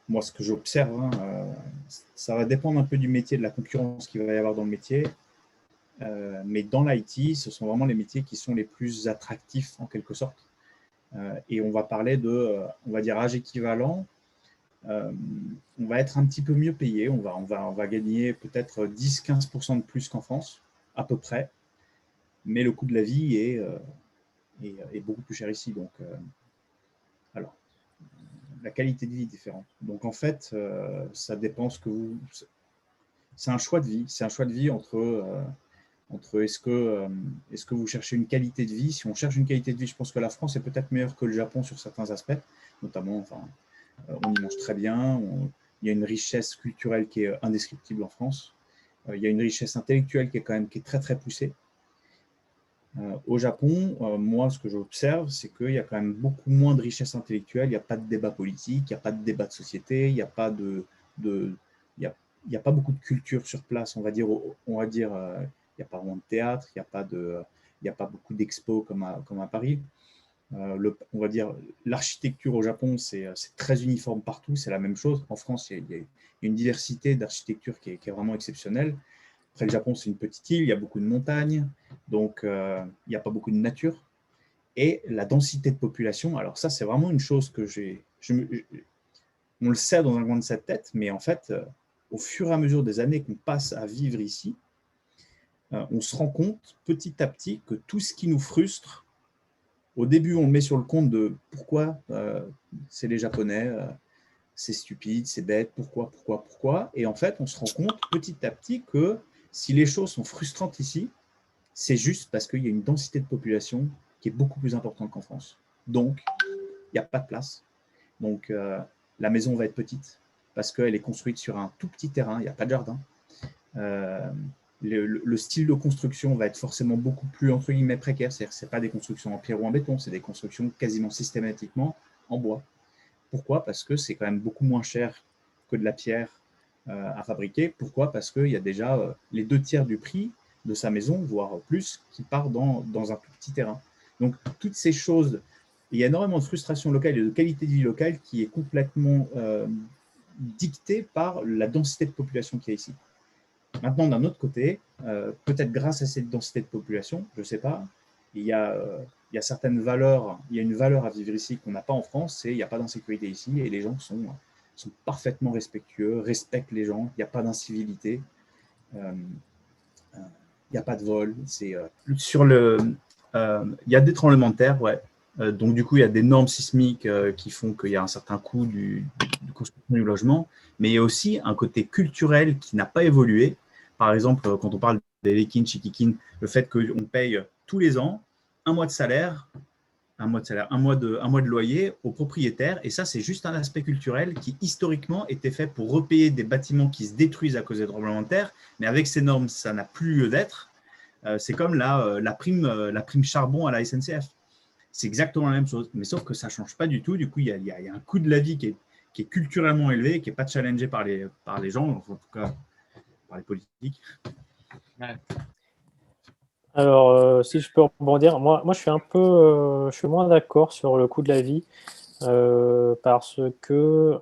moi, ce que j'observe, hein, ça va dépendre un peu du métier, de la concurrence qu'il va y avoir dans le métier. Mais dans l'IT, ce sont vraiment les métiers qui sont les plus attractifs en quelque sorte. Et on va parler de, on va dire, âge équivalent. On va être un petit peu mieux payé. On va gagner peut-être 10-15% de plus qu'en France, à peu près. Mais le coût de la vie est beaucoup plus cher ici. Donc, alors, la qualité de vie est différente. Donc, en fait, ça dépend ce que vous. C'est un choix de vie. C'est un choix de vie entre est-ce que vous cherchez une qualité de vie. Si on cherche une qualité de vie, je pense que la France est peut-être meilleure que le Japon sur certains aspects, notamment, enfin, on y mange très bien. Il y a une richesse culturelle qui est indescriptible en France. Il y a une richesse intellectuelle qui est très très poussée. Au Japon, moi, ce que j'observe, c'est qu'il y a quand même beaucoup moins de richesse intellectuelle. Il n'y a pas de débat politique, il n'y a pas de débat de société, il n'y a pas il y a pas beaucoup de culture sur place. On va dire, il n'y a pas vraiment de théâtre, il n'y a pas beaucoup d'expos comme à Paris. On va dire l'architecture au Japon, c'est très uniforme partout, c'est la même chose. En France, il y a une diversité d'architecture qui est vraiment exceptionnelle. Après, le Japon, c'est une petite île, il y a beaucoup de montagnes, donc il n'y a pas beaucoup de nature. Et la densité de population, alors ça, c'est vraiment une chose que on le sait dans un coin de sa tête, mais en fait, au fur et à mesure des années qu'on passe à vivre ici, on se rend compte petit à petit que tout ce qui nous frustre, au début, on le met sur le compte de pourquoi c'est les Japonais, c'est stupide, c'est bête, pourquoi. Et en fait, on se rend compte petit à petit que si les choses sont frustrantes ici, c'est juste parce qu'il y a une densité de population qui est beaucoup plus importante qu'en France. Donc, il n'y a pas de place. Donc, la maison va être petite parce qu'elle est construite sur un tout petit terrain, il n'y a pas de jardin. Le style de construction va être forcément beaucoup plus, entre guillemets, précaire. C'est-à-dire que ce n'est pas des constructions en pierre ou en béton, c'est des constructions quasiment systématiquement en bois. Pourquoi? Parce que c'est quand même beaucoup moins cher que de la pierre à fabriquer. Pourquoi? Parce qu'il y a déjà les 2 tiers du prix de sa maison, voire plus, qui part dans un tout petit terrain. Donc, toutes ces choses, il y a énormément de frustration locale et de qualité de vie locale qui est complètement dictée par la densité de population qu'il y a ici. Maintenant, d'un autre côté, peut-être grâce à cette densité de population, je ne sais pas, il y a certaines valeurs, il y a une valeur à vivre ici qu'on n'a pas en France, c'est il n'y a pas d'insécurité ici et les gens sont parfaitement respectueux, respectent les gens, il n'y a pas d'incivilité, il n'y a pas de vol. Il y a des tremblements de terre, ouais. Donc, du coup, il y a des normes sismiques qui font qu'il y a un certain coût de construction du logement, mais il y a aussi un côté culturel qui n'a pas évolué. Par exemple, quand on parle des Leikin, Shikikin, le fait qu'on paye tous les ans un mois de salaire, un mois de loyer au propriétaire, et ça, c'est juste un aspect culturel qui, historiquement, était fait pour repayer des bâtiments qui se détruisent à cause des tremblements de terre, mais avec ces normes, ça n'a plus lieu d'être. C'est comme la prime charbon à la SNCF. C'est exactement la même chose, mais sauf que ça ne change pas du tout. Du coup, il y a un coût de la vie qui est culturellement élevé, qui n'est pas challengé par les gens, en tout cas par les politiques. Ouais. Alors, si je peux rebondir, moi je suis je suis moins d'accord sur le coût de la vie parce que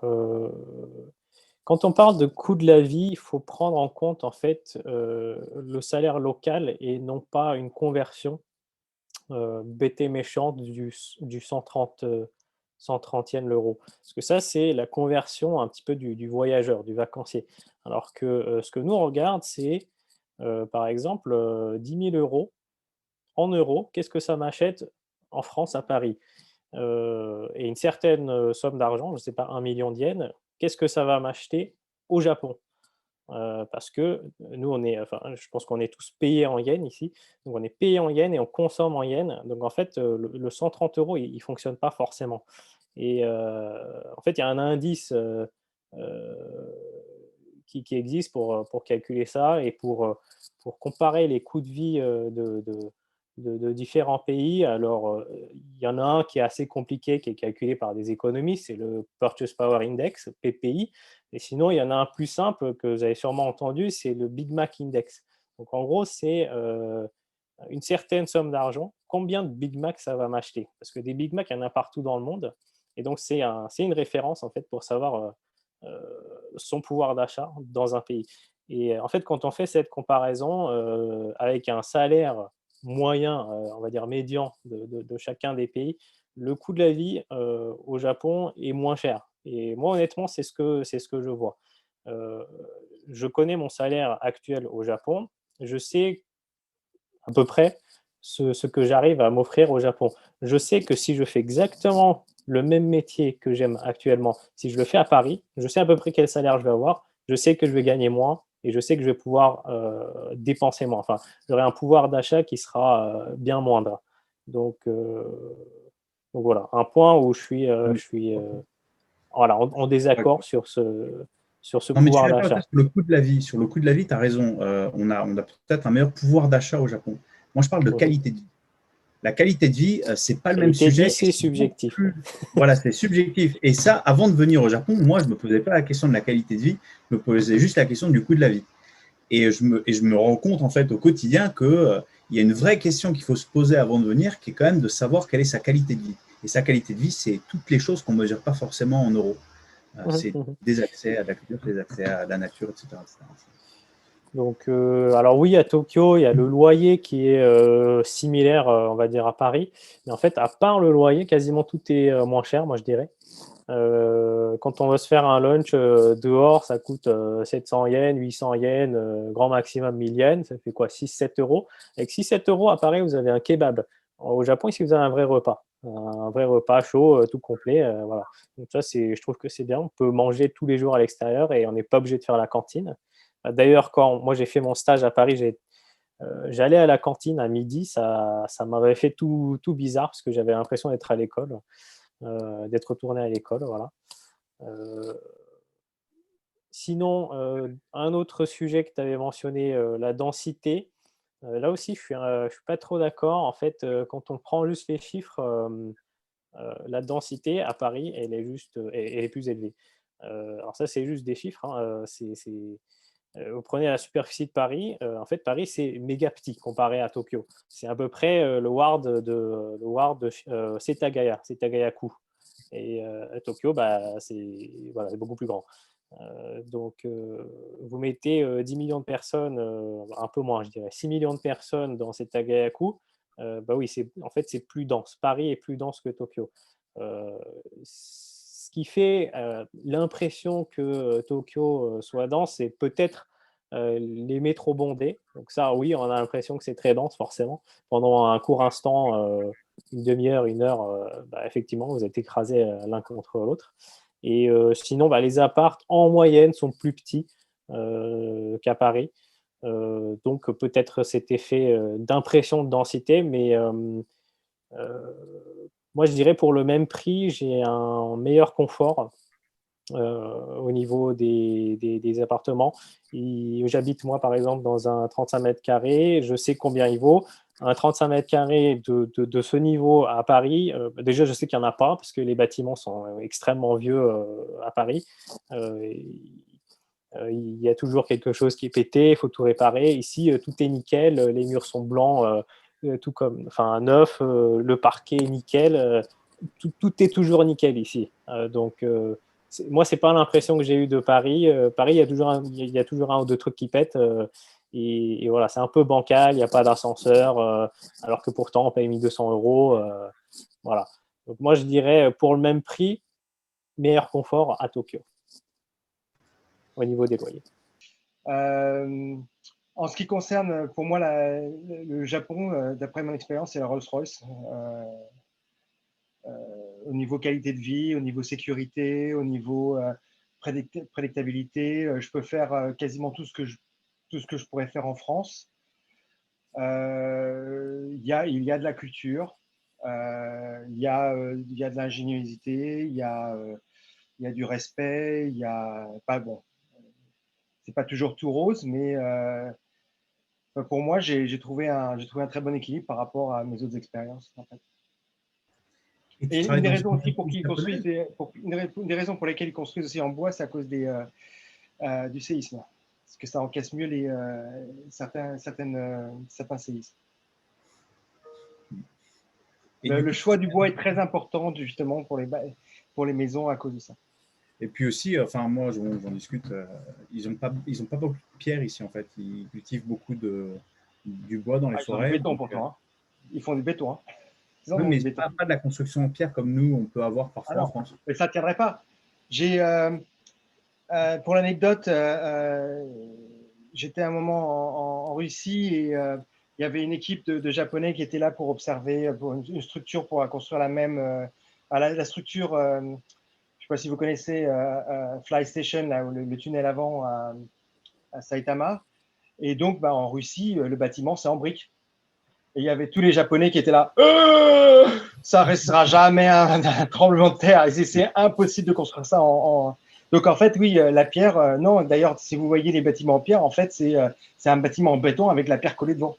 Quand on parle de coût de la vie, il faut prendre en compte en fait le salaire local et non pas une conversion bête et méchante du 130, 130e l'euro. Parce que ça, c'est la conversion un petit peu du voyageur, du vacancier. Alors que ce que nous on regarde, c'est par exemple 10 000 euros en euros, qu'est-ce que ça m'achète en France, à Paris? Et une certaine somme d'argent, je ne sais pas, 1 million de yens, qu'est-ce que ça va m'acheter au Japon? Parce que nous, enfin, je pense qu'on est tous payés en yens ici. Donc, on est payé en yens et on consomme en yens. Donc, en fait, le 130 euros, il ne fonctionne pas forcément. Et en fait, il y a un indice euh, qui existe pour calculer ça et pour comparer les coûts de vie de différents pays. Alors, il y en a un qui est assez compliqué, qui est calculé par des économistes, c'est le Purchase Power Index, PPI. Et sinon, il y en a un plus simple que vous avez sûrement entendu, c'est le Big Mac Index. Donc, en gros, c'est une certaine somme d'argent, combien de Big Mac ça va m'acheter? Parce que des Big Mac, il y en a partout dans le monde. Et donc, c'est une référence en fait pour savoir son pouvoir d'achat dans un pays. Et en fait, quand on fait cette comparaison avec un salaire moyen, on va dire médian de chacun des pays, le coût de la vie au Japon est moins cher. Et moi, honnêtement, c'est ce que je vois. Euh, je connais mon salaire actuel au Japon. Je sais à peu près ce que j'arrive à m'offrir au Japon. Je sais que si je fais exactement le même métier que j'aime actuellement, si je le fais à Paris, je sais à peu près quel salaire je vais avoir, je sais que je vais gagner moins et je sais que je vais pouvoir dépenser moins. Enfin, j'aurai un pouvoir d'achat qui sera bien moindre. Donc, voilà, un point où je suis voilà, en désaccord sur ce Non, mais je suis pouvoir d'accord avec d'achat. toi sur le coût de la vie. Sur le coût de la vie, tu as raison. On a peut-être un meilleur pouvoir d'achat au Japon. Moi, je parle de Mhm. qualité de vie. La qualité de vie, c'est pas le même Qualité de vie, sujet. Et c'est c'est beaucoup subjectif. plus... Voilà, c'est subjectif. Et ça, avant de venir au Japon, moi, je ne me posais pas la question de la qualité de vie. Je me posais juste la question du coût de la vie. Et je me rends compte, en fait, au quotidien qu'il y a une vraie question qu'il faut se poser avant de venir, qui est quand même de savoir quelle est sa qualité de vie. Et sa qualité de vie, c'est toutes les choses qu'on ne mesure pas forcément en euros. Mhm, C'est mhm. des accès à la culture, des accès à la nature, etc. etc. Donc, alors oui, à Tokyo, il y a le loyer qui est similaire, on va dire, à Paris. Mais en fait, à part le loyer, quasiment tout est moins cher, moi je dirais. Quand on veut se faire un lunch dehors, ça coûte 700 yens, 800 yens, grand maximum 1000 yens. Ça fait quoi? 6-7 euros. Avec 6-7 euros, à Paris, vous avez un kebab. Au Japon, ici, vous avez un vrai repas. Un vrai repas chaud, tout complet. Voilà. Donc ça, je trouve que c'est bien. On peut manger tous les jours à l'extérieur et on n'est pas obligé de faire la cantine. D'ailleurs, quand moi j'ai fait mon stage à Paris, j'allais à la cantine à midi, ça m'avait fait tout bizarre parce que j'avais l'impression d'être à l'école, d'être retourné à l'école. Voilà. Euh, Sinon, un autre sujet que tu avais mentionné, la densité. Là aussi, je suis pas trop d'accord. En fait, quand on prend juste les chiffres, la densité à Paris, elle est plus élevée. Alors ça, c'est juste des chiffres. Hein, vous prenez la superficie de Paris, en fait, Paris, c'est méga petit comparé à Tokyo. C'est à peu près le ward de Setagaya-ku. Et à Tokyo, bah, voilà, c'est beaucoup plus grand. Donc, vous mettez 10 millions de personnes, un peu moins, je dirais, 6 millions de personnes dans Setagaya-ku, bah oui, en fait, c'est plus dense. Paris est plus dense que Tokyo. Euh, Ce qui fait l'impression que Tokyo soit dense, c'est peut-être les métros bondés. Donc ça, oui, on a l'impression que c'est très dense, forcément. Pendant un court instant, une demi-heure, une heure, bah, effectivement, vous êtes écrasés l'un contre l'autre. Et sinon, bah, les apparts, en moyenne, sont plus petits qu'à Paris. Donc peut-être cet effet d'impression de densité, mais moi, je dirais pour le même prix, j'ai un meilleur confort au niveau des appartements. J'habite, moi, par exemple, dans un 35 mètres carrés. Je sais combien il vaut. Un 35 mètres carrés de ce niveau à Paris, déjà, je sais qu'il n'y en a pas parce que les bâtiments sont extrêmement vieux à Paris. Il y a toujours quelque chose qui est pété, il faut tout réparer. Ici, tout est nickel, les murs sont blancs, tout comme, enfin, neuf, le parquet est nickel, tout est toujours nickel ici. Donc, moi, c'est pas l'impression que j'ai eue de Paris. Paris, il y a toujours un ou deux trucs qui pètent. Et voilà, c'est un peu bancal, il n'y a pas d'ascenseur, alors que pourtant, on paye 1200 euros. Voilà. Donc, moi, je dirais, pour le même prix, meilleur confort à Tokyo, au niveau des loyers. En ce qui concerne, pour moi, le Japon, d'après mon expérience, c'est la Rolls-Royce. Au niveau qualité de vie, au niveau sécurité, au niveau prédictabilité, je peux faire quasiment tout ce que je pourrais faire en France. Il y a de la culture, il y a de l'ingéniosité, il y a du respect, il y a pas bon. C'est pas toujours tout rose, mais pour moi, j'ai trouvé un très bon équilibre par rapport à mes autres expériences. En fait. Et tu Et travailles une des dans raisons une aussi pour qu'ils entreprise construisent japonaise? une des raisons pour lesquelles ils construisent aussi en bois, c'est à cause du séisme, parce que ça encaisse mieux certains séismes. Et du Le coup, choix du bois est très important justement pour les maisons à cause de ça. et puis aussi, enfin moi j'en discute, ils ont pas beaucoup de pierre ici en fait. Ils cultivent beaucoup du bois dans les Ils font du forêts. béton Donc, pourtant. Hein. Ils font du béton. Hein. Ils en oui, ont mais du béton. pas de la construction en pierre comme nous on peut avoir Ah parfois en non, France. mais ça ne tiendrait pas. J'ai, pour l'anecdote, j'étais un moment en Russie et il y avait une équipe de Japonais qui était là pour observer pour une structure pour construire la même. La structure, je ne sais pas si vous connaissez Fly Station, là, le tunnel avant à Saitama. Et donc, en Russie, le bâtiment, c'est en briques. Et il y avait tous les Japonais qui étaient là. Ça ne restera jamais un tremblement de terre. C'est impossible de construire ça Donc, en fait, oui, la pierre, non. D'ailleurs, si vous voyez les bâtiments en pierre, en fait, c'est un bâtiment en béton avec la pierre collée devant.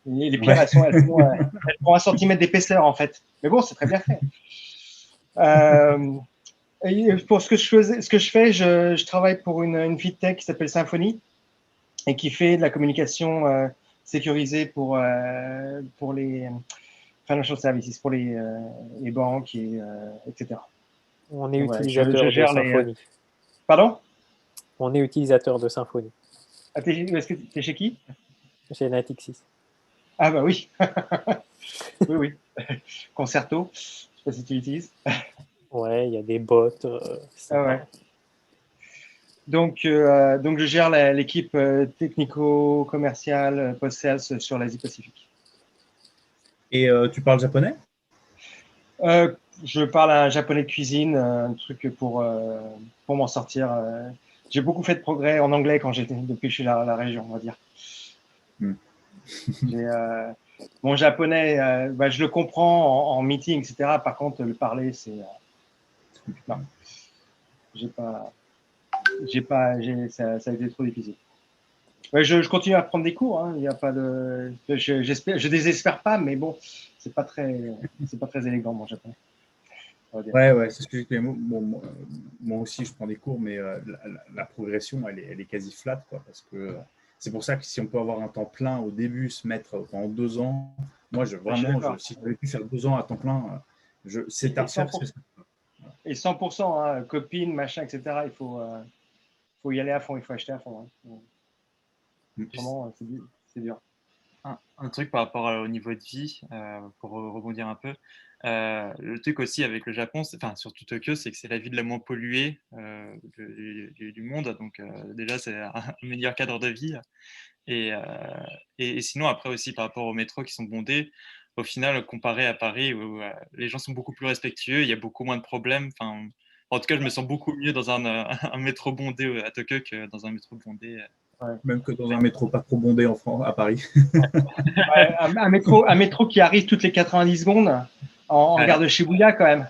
Et les pierres, Ouais. elles font 1 centimètre d'épaisseur, en fait. Mais bon, c'est très bien fait. Et pour ce que je fais, je travaille pour une fintech qui s'appelle Symfony et qui fait de la communication sécurisée pour les financial services, pour les banques, etc. On est Donc, voilà, utilisateur de gère Symfony. Pardon? On est utilisateur de Symfony Est-ce que tu es chez qui? chez Natixis. Ah bah oui. Oui, oui. Concerto, je ne sais pas si tu l'utilises. Ouais, il y a des bots. Ah ouais. Donc, je gère l'équipe technico-commerciale post-sales sur l'Asie-Pacifique. Et tu parles japonais? Je parle un japonais de cuisine, un truc pour m'en sortir. J'ai beaucoup fait de progrès en anglais depuis que je suis la région, on va dire. Mon japonais, je le comprends en meeting, etc. Par contre, le parler, c'est non. Ça a été trop difficile. Ouais, je continue à prendre des cours. Hein. Il y a pas de, je désespère pas, mais bon, c'est pas très élégant mon japonais. Ouais, c'est ce que j'ai dit. Moi aussi, je prends des cours, mais la progression, elle est quasi flat, quoi, parce que c'est pour ça que si on peut avoir un temps plein au début, se mettre pendant 2 ans, moi, si j'avais pu faire 2 ans à temps plein, c'est à refaire. Et 100%, hein, copine, machin, etc. Il faut y aller à fond, il faut acheter à fond. Hein. Autrement, c'est dur. Un truc par rapport au niveau de vie, pour rebondir un peu, le truc aussi avec le Japon, surtout Tokyo, c'est que c'est la ville la moins polluée du monde. Donc déjà, c'est un meilleur cadre de vie. Et sinon, après aussi, par rapport au métro qui sont bondés, au final, comparé à Paris, où les gens sont beaucoup plus respectueux, il y a beaucoup moins de problèmes. En tout cas, je me sens beaucoup mieux dans un métro bondé à Tokyo que dans un métro bondé. Ouais. Même que dans un métro pas trop bondé en France, à Paris. Ouais, un métro qui arrive toutes les 90 secondes en gare de Shibuya, quand même.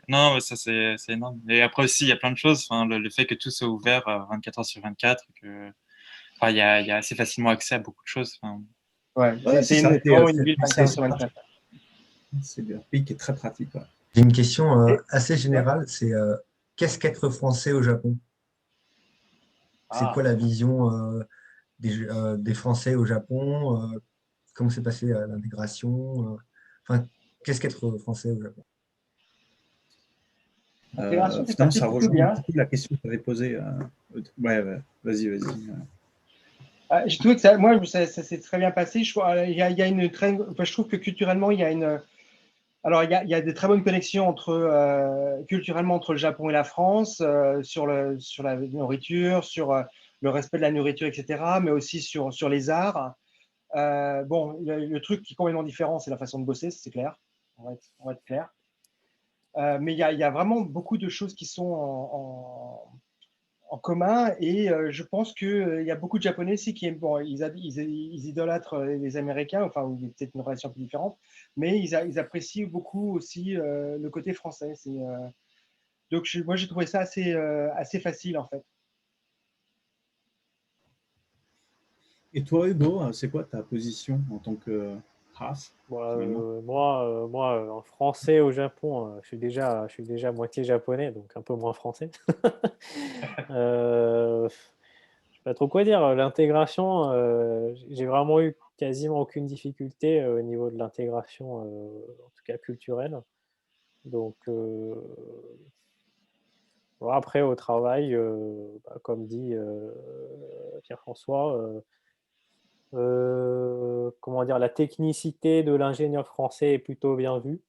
Non, ça c'est énorme. Et après aussi, il y a plein de choses. Le fait que tout soit ouvert 24 heures sur 24, il y a assez facilement accès à beaucoup de choses. Ouais, c'est vraiment une ville 24 sur 24. C'est un pays qui est très pratique. Ouais. J'ai une question assez générale, c'est qu'est-ce qu'être français au Japon? C'est quoi la vision des Français au Japon? Comment s'est passée l'intégration? Enfin, qu'est-ce qu'être français au Japon? L'intégration s'est Finalement, passée ça plutôt rejoint bien. un petit peu la question que tu avais posée. Ouais, vas-y. J'ai trouvé que ça s'est très bien passé. Il y a une très, enfin, je trouve que culturellement, il y a une. Alors, il y a des très bonnes connexions culturellement entre le Japon et la France, sur la nourriture, sur le respect de la nourriture, etc., mais aussi sur les arts. Bon, le truc qui est complètement différent, c'est la façon de bosser, c'est clair. On va être clair. Mais il y a vraiment beaucoup de choses qui sont en commun, et je pense qu'il y a beaucoup de Japonais aussi qui aiment, bon, ils idolâtrent les Américains, enfin, ou peut-être une relation un peu différente, mais ils apprécient beaucoup aussi le côté français. Donc moi j'ai trouvé ça assez facile en fait. Et toi, Hugo, c'est quoi ta position en tant que race, finalement? En français au Japon, je suis déjà moitié japonais, donc un peu moins français. Je sais pas trop quoi dire. L'intégration, j'ai vraiment eu quasiment aucune difficulté au niveau de l'intégration, en tout cas culturelle. Donc, voilà, après, au travail, comme dit Pierre-François, comment dire, la technicité de l'ingénieur français est plutôt bien vue,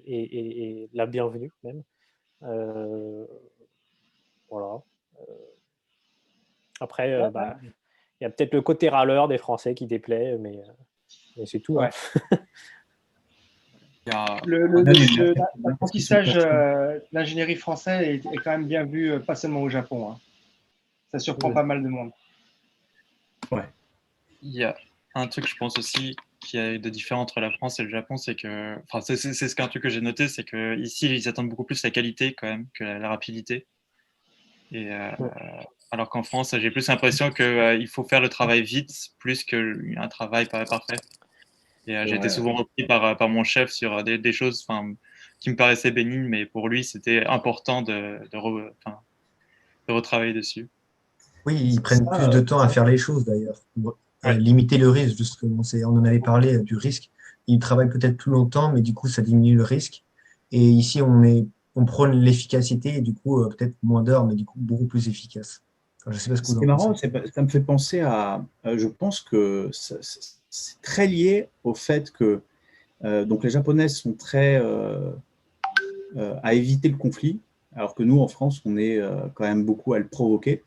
et la bienvenue même. Euh, voilà. Après, il y a peut-être le côté râleur des Français qui déplaît, mais c'est tout, hein. Ouais. Il y a L'apprentissage de l'ingénierie français est quand même bien vu, pas seulement au Japon, hein. Ça surprend Oui. pas mal de monde. Ouais. Il y a un truc, je pense aussi, qui est de différent entre la France et le Japon, c'est que, enfin, c'est qu'un truc que j'ai noté, c'est que ici ils attendent beaucoup plus la qualité quand même que la rapidité. Et Ouais. alors qu'en France, j'ai plus l'impression que il faut faire le travail vite plus qu'un travail parfait. Et j'ai été souvent repris par mon chef sur des choses, enfin, qui me paraissaient bénignes, mais pour lui, c'était important de retravailler dessus. Oui, ils prennent plus de temps à faire les choses d'ailleurs, pour Ouais. limiter le risque, justement. On en avait parlé du risque. Ils travaillent peut-être plus longtemps, mais du coup, ça diminue le risque. Et ici, on prône l'efficacité et du coup, peut-être moins d'heures, mais du coup, beaucoup plus efficace. Enfin, je ne sais pas ce que Ce vous qui en est pensez. marrant, ça me fait penser je pense que c'est très lié au fait que donc les Japonais sont très à éviter le conflit, alors que nous, en France, on est quand même beaucoup à le provoquer.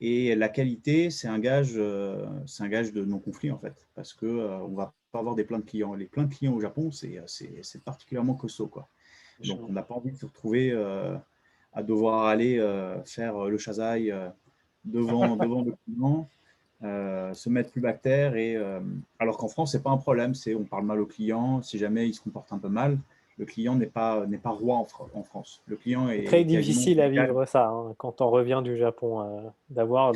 Et la qualité, c'est un gage de non-conflit, en fait, parce qu'on ne va pas avoir des pleins de clients. Les pleins de clients au Japon, c'est particulièrement costaud, quoi. Donc, on n'a pas envie de se retrouver à devoir aller faire le shazai devant le client, se mettre plus bactère. Alors qu'en France, ce n'est pas un problème. On parle mal au client. Si jamais il se comporte un peu mal, le client n'est pas roi en France. Le client C'est très est quasiment difficile à égal. vivre ça, hein, quand on revient du Japon, d'avoir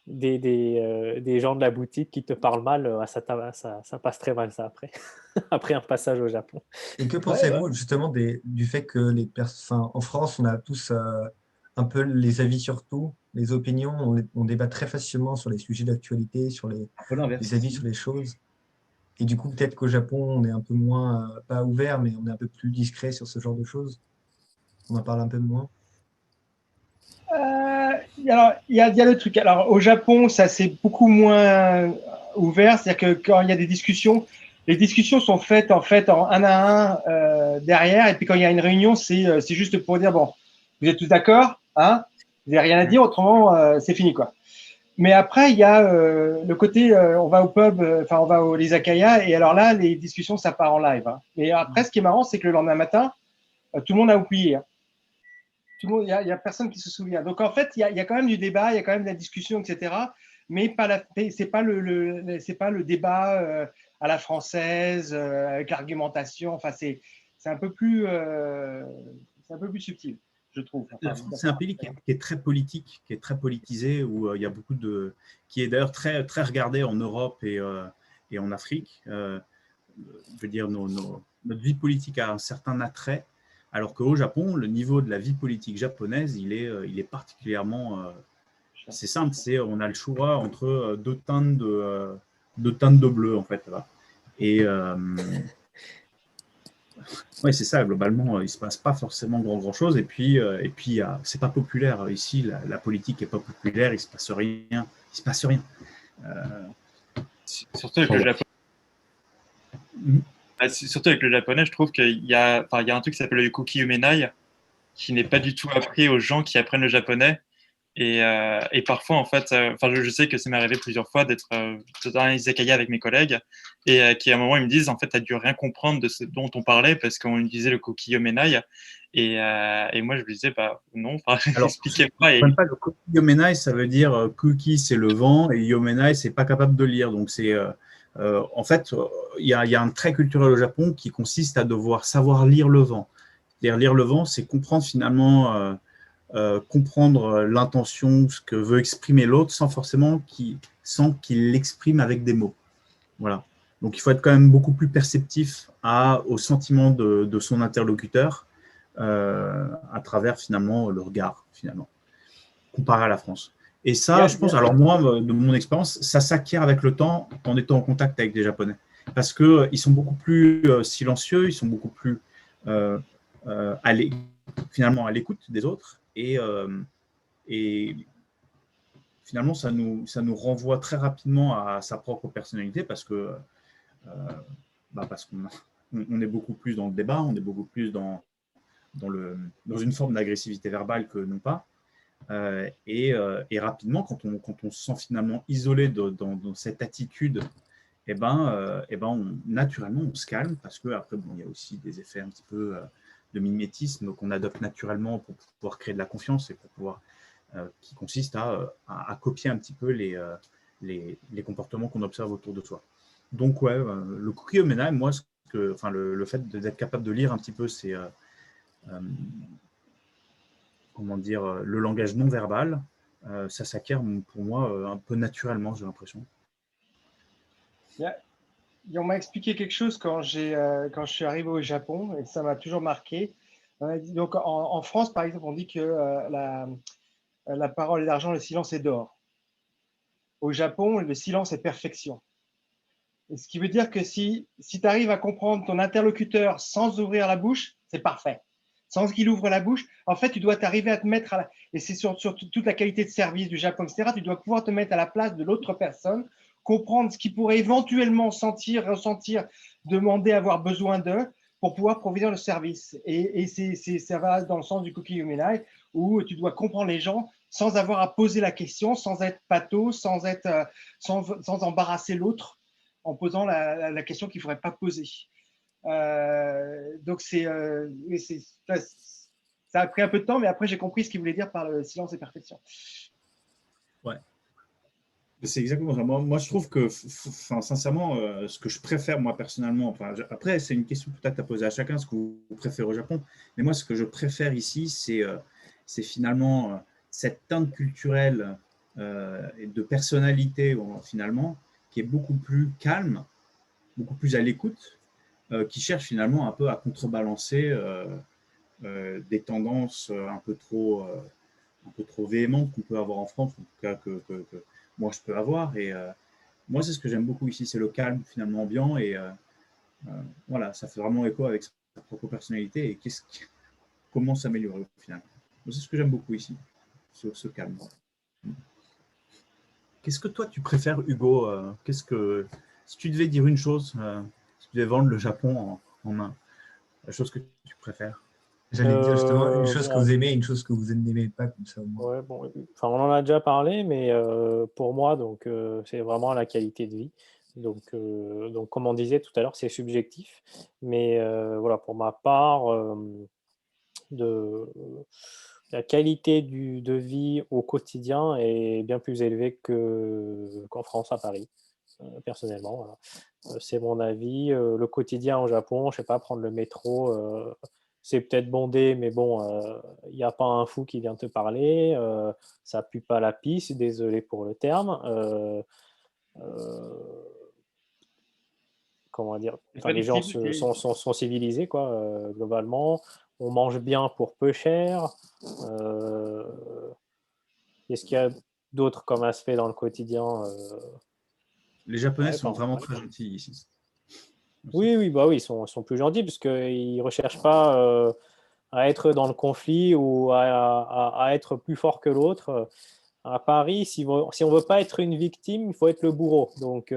des gens de la boutique qui te parlent mal, ça passe très mal ça après, après un passage au Japon. Et que Ouais, ouais. pensez-vous justement du fait que en France, on a tous un peu les avis sur tout, les opinions, on débat très facilement sur les sujets d'actualité, sur Un peu les l'inverse avis ici. sur les choses. Et du coup, peut-être qu'au Japon, on est un peu moins, pas ouvert, mais on est un peu plus discret sur ce genre de choses. On en parle un peu moins. Alors, il y a le truc. Alors, au Japon, ça c'est beaucoup moins ouvert. C'est-à-dire que quand il y a des discussions, les discussions sont faites en fait en un à un derrière. Et puis quand il y a une réunion, c'est juste pour dire bon, vous êtes tous d'accord, hein? Vous n'avez rien à dire, autrement c'est fini quoi. Mais après, il y a le côté, on va au pub, enfin on va aux izakaya, et alors là, les discussions ça part en live, hein. Et après, ce qui est marrant, c'est que le lendemain matin, tout le monde a oublié, hein. Tout le monde, il y a personne qui se souvient. Donc en fait, il y a quand même du débat, il y a quand même de la discussion, etc. Mais c'est pas c'est pas le débat à la française avec l'argumentation. Enfin, c'est un peu plus, c'est un peu plus subtil, je trouve. La France, c'est un pays qui est très politique, qui est très politisé, où il y a beaucoup qui est d'ailleurs très, très regardé en Europe et en Afrique. Je veux dire, notre vie politique a un certain attrait, alors qu'au Japon, le niveau de la vie politique japonaise, il est particulièrement. C'est simple, on a le choix entre deux teintes de bleu, en fait. Là. Et Ouais, c'est ça, globalement, il ne se passe pas forcément grand-chose. Et puis c'est pas populaire. Ici, la politique n'est pas populaire, il ne se passe rien. Il se passe rien. Surtout avec Enfin, le bon. japonais. Surtout avec le japonais, je trouve qu'il y a, enfin, il y a un truc qui s'appelle le Kuki Umenai, qui n'est pas du tout appris aux gens qui apprennent le japonais. Et parfois, en fait, enfin, je sais que ça m'est arrivé plusieurs fois d'être dans un izakaya avec mes collègues et qui, à un moment, ils me disent, en fait, tu as dû rien comprendre de ce dont on parlait parce qu'on utilisait le Kuki Umenai. Et moi, je lui disais, bah non, Alors, expliquez-moi. ne pas le cookie yomenai, ça veut dire cookie, c'est le vent, et yomenai, c'est pas capable de lire. Donc, en fait, il y a un trait culturel au Japon qui consiste à devoir savoir lire le vent. C'est-à-dire, lire le vent, c'est comprendre finalement, comprendre l'intention, ce que veut exprimer l'autre, sans qu'il l'exprime avec des mots. Voilà. Donc, il faut être quand même beaucoup plus perceptif aux sentiments de son interlocuteur à travers finalement le regard, finalement, comparé à la France. Et ça, je pense, alors moi, de mon expérience, ça s'acquiert avec le temps en étant en contact avec des Japonais. Parce qu'ils sont beaucoup plus silencieux, ils sont beaucoup plus finalement à l'écoute des autres. Et finalement, ça nous renvoie très rapidement à sa propre personnalité parce parce qu'on est beaucoup plus dans le débat, on est beaucoup plus dans une forme d'agressivité verbale que non pas. Et rapidement, quand on se sent finalement isolé dans cette attitude, naturellement, on se calme parce qu'après, il y a aussi des effets un petit peu de mimétisme qu'on adopte naturellement pour pouvoir créer de la confiance et pour pouvoir, qui consiste à copier un petit peu les comportements qu'on observe autour de soi. Donc, ouais, le cookie omenai, moi, le fait d'être capable de lire un petit peu comment dire, le langage non verbal, ça s'acquiert pour moi un peu naturellement, j'ai l'impression. On m'a expliqué quelque chose quand je suis arrivé au Japon et ça m'a toujours marqué. Donc en France, par exemple, on dit que la parole est d'argent, le silence est d'or. Au Japon, le silence est perfection. Et ce qui veut dire que si tu arrives à comprendre ton interlocuteur sans ouvrir la bouche, c'est parfait. Sans qu'il ouvre la bouche, en fait, tu dois t'arriver à te mettre et c'est sur toute la qualité de service du Japon, etc. Tu dois pouvoir te mettre à la place de l'autre personne, comprendre ce qu'il pourrait éventuellement sentir, ressentir, demander, avoir besoin d'eux pour pouvoir provider le service. Et ça va dans le sens du cookie umenai où tu dois comprendre les gens sans avoir à poser la question, sans être pâteau, sans embarrasser l'autre en posant la question qu'il ne faudrait pas poser. Donc, ça a pris un peu de temps, mais après, j'ai compris ce qu'il voulait dire par le silence et perfection. Ouais. C'est exactement ça. Moi, je trouve que, sincèrement, ce que je préfère, moi, personnellement, après, c'est une question peut-être à poser à chacun, ce que vous préférez au Japon, mais moi, ce que je préfère ici, c'est finalement cette teinte culturelle et de personnalité, finalement, qui est beaucoup plus calme, beaucoup plus à l'écoute, qui cherche finalement un peu à contrebalancer des tendances un peu trop véhémentes qu'on peut avoir en France, en tout cas que moi je peux avoir. Et moi, c'est ce que j'aime beaucoup ici, c'est le calme finalement ambiant. Et voilà, ça fait vraiment écho avec sa propre personnalité et comment s'améliorer au final. C'est ce que j'aime beaucoup ici, ce calme. Qu'est-ce que toi tu préfères, Hugo si tu devais dire une chose, si tu devais vendre le Japon en main, la chose que tu préfères? J'allais dire justement une chose que vous aimez et une chose que vous n'aimez pas, comme ça au moins. Ouais, bon, on en a déjà parlé, mais pour moi, donc, c'est vraiment la qualité de vie. Donc, comme on disait tout à l'heure, c'est subjectif. Mais voilà, pour ma part, la qualité de vie au quotidien est bien plus élevée qu'en France, à Paris, personnellement. Voilà. C'est mon avis. Le quotidien au Japon, je sais pas, prendre le métro, c'est peut-être bondé, mais bon, il n'y a pas un fou qui vient te parler. Ça pue pas la pisse, désolé pour le terme. Comment dire, les gens sont civilisés, quoi, globalement. On mange bien pour peu cher. Qu'est-ce qu'il y a d'autre comme aspect dans le quotidien? Les Japonais sont vraiment très gentils ici. aussi. Oui, bah oui, ils sont plus gentils parce qu'ils ne recherchent pas à être dans le conflit ou à être plus fort que l'autre. À Paris, si on ne veut pas être une victime, il faut être le bourreau. Donc,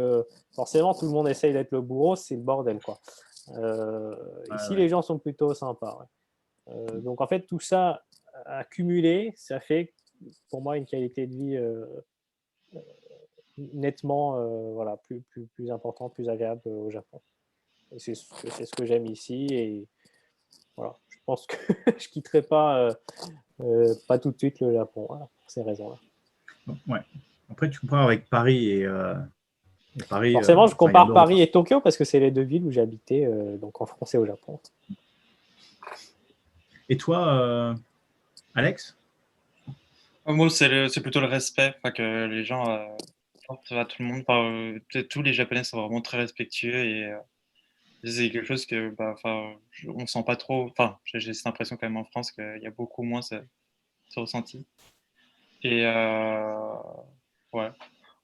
forcément, tout le monde essaye d'être le bourreau, c'est le bordel, quoi. Ouais, Ici, ouais. les gens sont plutôt sympas. Ouais. Donc, en fait, tout ça accumulé, ça fait pour moi une qualité de vie nettement voilà, plus importante, plus agréable au Japon. Et c'est ce que j'aime ici. Et voilà, je pense que je ne quitterai pas tout de suite le Japon, voilà, pour ces raisons-là. Ouais. Après, tu compares avec Paris et Paris, Forcément, je enfin, il y a compare l'Europe. Paris et Tokyo parce que c'est les deux villes où j'ai habité, donc en France et au Japon. Et toi, Alex? Moi, c'est plutôt le respect, enfin, que les gens portent à tout le monde. Enfin, tous les Japonais sont vraiment très respectueux et c'est quelque chose que, bah, enfin, on sent pas trop. Enfin, j'ai cette impression quand même en France qu'il y a beaucoup moins ce ressenti. Et ouais.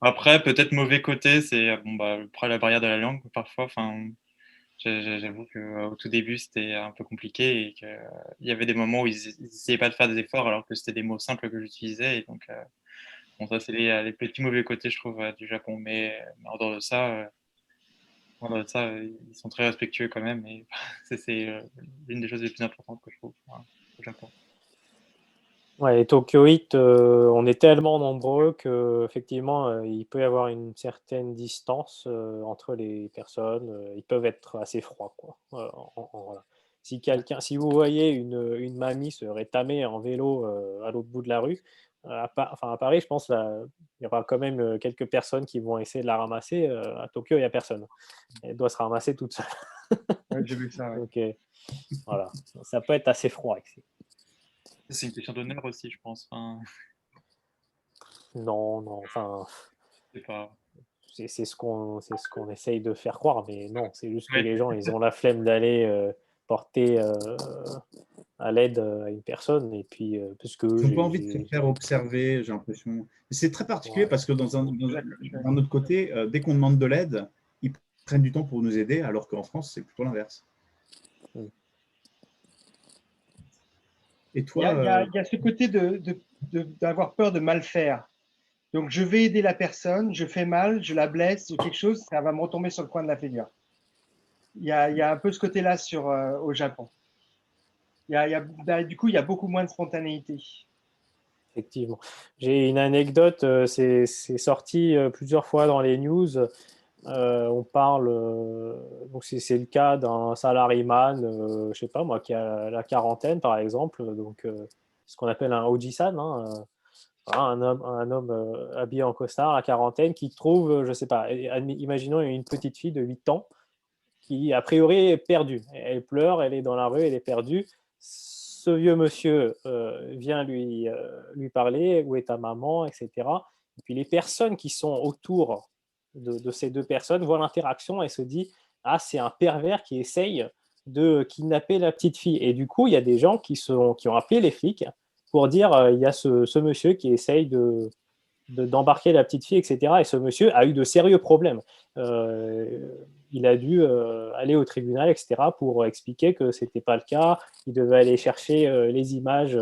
Après, peut-être mauvais côté, c'est bon, bah, la barrière de la langue parfois. Enfin, j'avoue qu'au tout début, c'était un peu compliqué et qu'il y avait des moments où ils n'essayaient pas de faire des efforts alors que c'était des mots simples que j'utilisais. Et donc, bon, ça, c'est les petits mauvais côtés, je trouve, du Japon. Mais en dehors de ça, ils sont très respectueux quand même. Et c'est l'une des choses les plus importantes que je trouve au Japon. Ouais, et Tokyo Heat, on est tellement nombreux que effectivement, il peut y avoir une certaine distance entre les personnes. Ils peuvent être assez froids, quoi. Voilà. Si vous voyez une mamie se rétamer en vélo à l'autre bout de la rue, enfin à Paris, je pense là, il y aura quand même quelques personnes qui vont essayer de la ramasser. À Tokyo, il n'y a personne. Elle doit se ramasser toute seule. Ouais, j'ai vu ça. Ouais. Donc voilà, ça peut être assez froid ici. C'est une question d'honneur aussi, je pense. Enfin, Non, non, enfin. c'est pas. C'est ce qu'on essaye de faire croire, mais non, c'est juste que Ouais. les gens, ils ont la flemme d'aller porter à l'aide à une personne, et puis parce que Ils n'ont pas envie de se faire observer, j'ai l'impression. C'est très particulier ouais. parce que d'un autre côté, dès qu'on demande de l'aide, ils prennent du temps pour nous aider, alors qu'en France, c'est plutôt l'inverse. Mm. Et Il y toi, a, il y a- il y a ce côté d'avoir peur de mal faire. Donc, je vais aider la personne, je fais mal, je la blesse, quelque chose, ça va me retomber sur le coin de la figure. Il y a un peu ce côté-là au Japon. Du coup, il y a beaucoup moins de spontanéité. Effectivement. J'ai une anecdote, c'est sorti plusieurs fois dans les news. On parle, donc c'est le cas d'un salariman, je sais pas moi, qui a la quarantaine par exemple, donc ce qu'on appelle un oji-san, hein, voilà, un homme habillé en costard à quarantaine qui trouve, je sais pas, imaginons une petite fille de 8 ans qui a priori est perdue. Elle pleure, elle est dans la rue, elle est perdue. Ce vieux monsieur vient lui parler, où est ta maman, etc. Et puis les personnes qui sont autour de ces deux personnes voient l'interaction et se disent, ah, c'est un pervers qui essaye de kidnapper la petite fille. Et du coup, il y a des gens qui ont appelé les flics pour dire, il y a ce monsieur qui essaye d'embarquer la petite fille, etc. Et ce monsieur a eu de sérieux problèmes. Il a dû aller au tribunal, etc., pour expliquer que ce n'était pas le cas. Il devait aller chercher les images,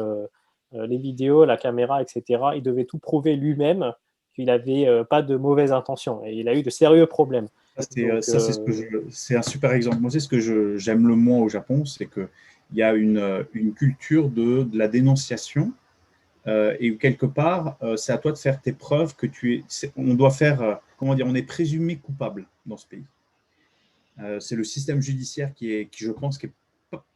les vidéos, la caméra, etc. Il devait tout prouver lui-même qu'il n'avait pas de mauvaises intentions. Et il a eu de sérieux problèmes. Donc, c'est un super exemple. Moi, c'est ce que j'aime le moins au Japon, c'est qu'il y a une culture de la dénonciation. Et quelque part, c'est à toi de faire tes preuves que on doit faire, comment dire, on est présumé coupable dans ce pays. C'est le système judiciaire qui je pense, qui est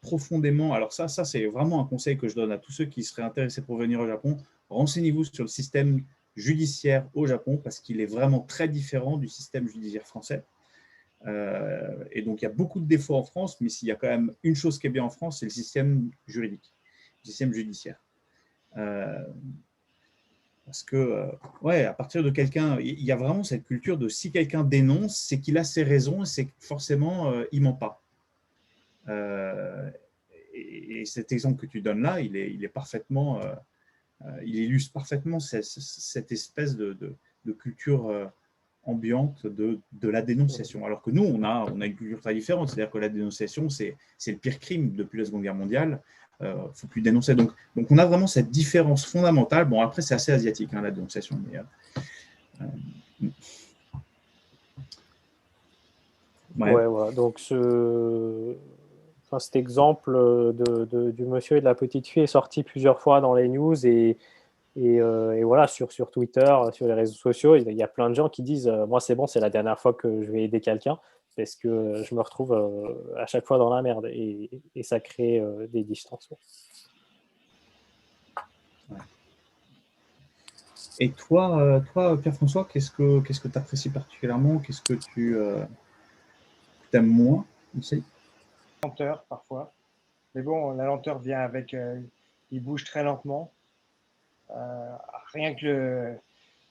profondément. Alors ça c'est vraiment un conseil que je donne à tous ceux qui seraient intéressés pour venir au Japon. Renseignez-vous sur le système judiciaire au Japon parce qu'il est vraiment très différent du système judiciaire français. Et donc il y a beaucoup de défauts en France, mais s'il y a quand même une chose qui est bien en France, c'est le système juridique, le système judiciaire. Parce que, ouais, à partir de quelqu'un, il y a vraiment cette culture de si quelqu'un dénonce, c'est qu'il a ses raisons et c'est que forcément, il ment pas. Et cet exemple que tu donnes là, il est parfaitement, il illustre parfaitement cette espèce de culture ambiante de la dénonciation. Alors que nous, on a une culture très différente. C'est-à-dire que la dénonciation, c'est le pire crime depuis la Seconde Guerre mondiale. Il ne faut plus dénoncer. Donc, on a vraiment cette différence fondamentale. Bon, après, c'est assez asiatique, hein, la dénonciation. Mais, Ouais, voilà. Donc, cet exemple du monsieur et de la petite fille est sorti plusieurs fois dans les news et voilà, sur Twitter, sur les réseaux sociaux, il y a plein de gens qui disent moi, c'est bon, c'est la dernière fois que je vais aider quelqu'un parce que je me retrouve à chaque fois dans la merde et ça crée des distances. Ouais. Et toi, Pierre-François, qu'est-ce que tu apprécies particulièrement? Qu'est-ce que tu aimes moins ici? Lenteur parfois. Mais bon, la lenteur vient avec. Il bouge très lentement. Rien que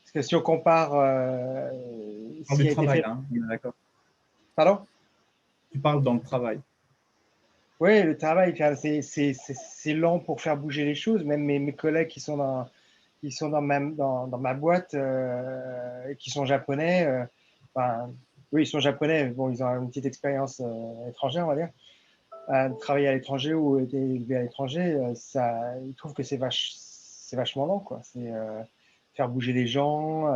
parce que si on compare. Tu parles du travail, hein, d'accord. Pardon? Tu parles dans le travail. Oui, le travail, c'est lent pour faire bouger les choses. Même mes collègues qui sont dans ma boîte et qui sont japonais, oui, ils sont japonais. Bon, ils ont une petite expérience étrangère, on va dire. Travailler à l'étranger ou être élevé à l'étranger, ils trouvent que c'est vachement lent, quoi. C'est faire bouger les gens,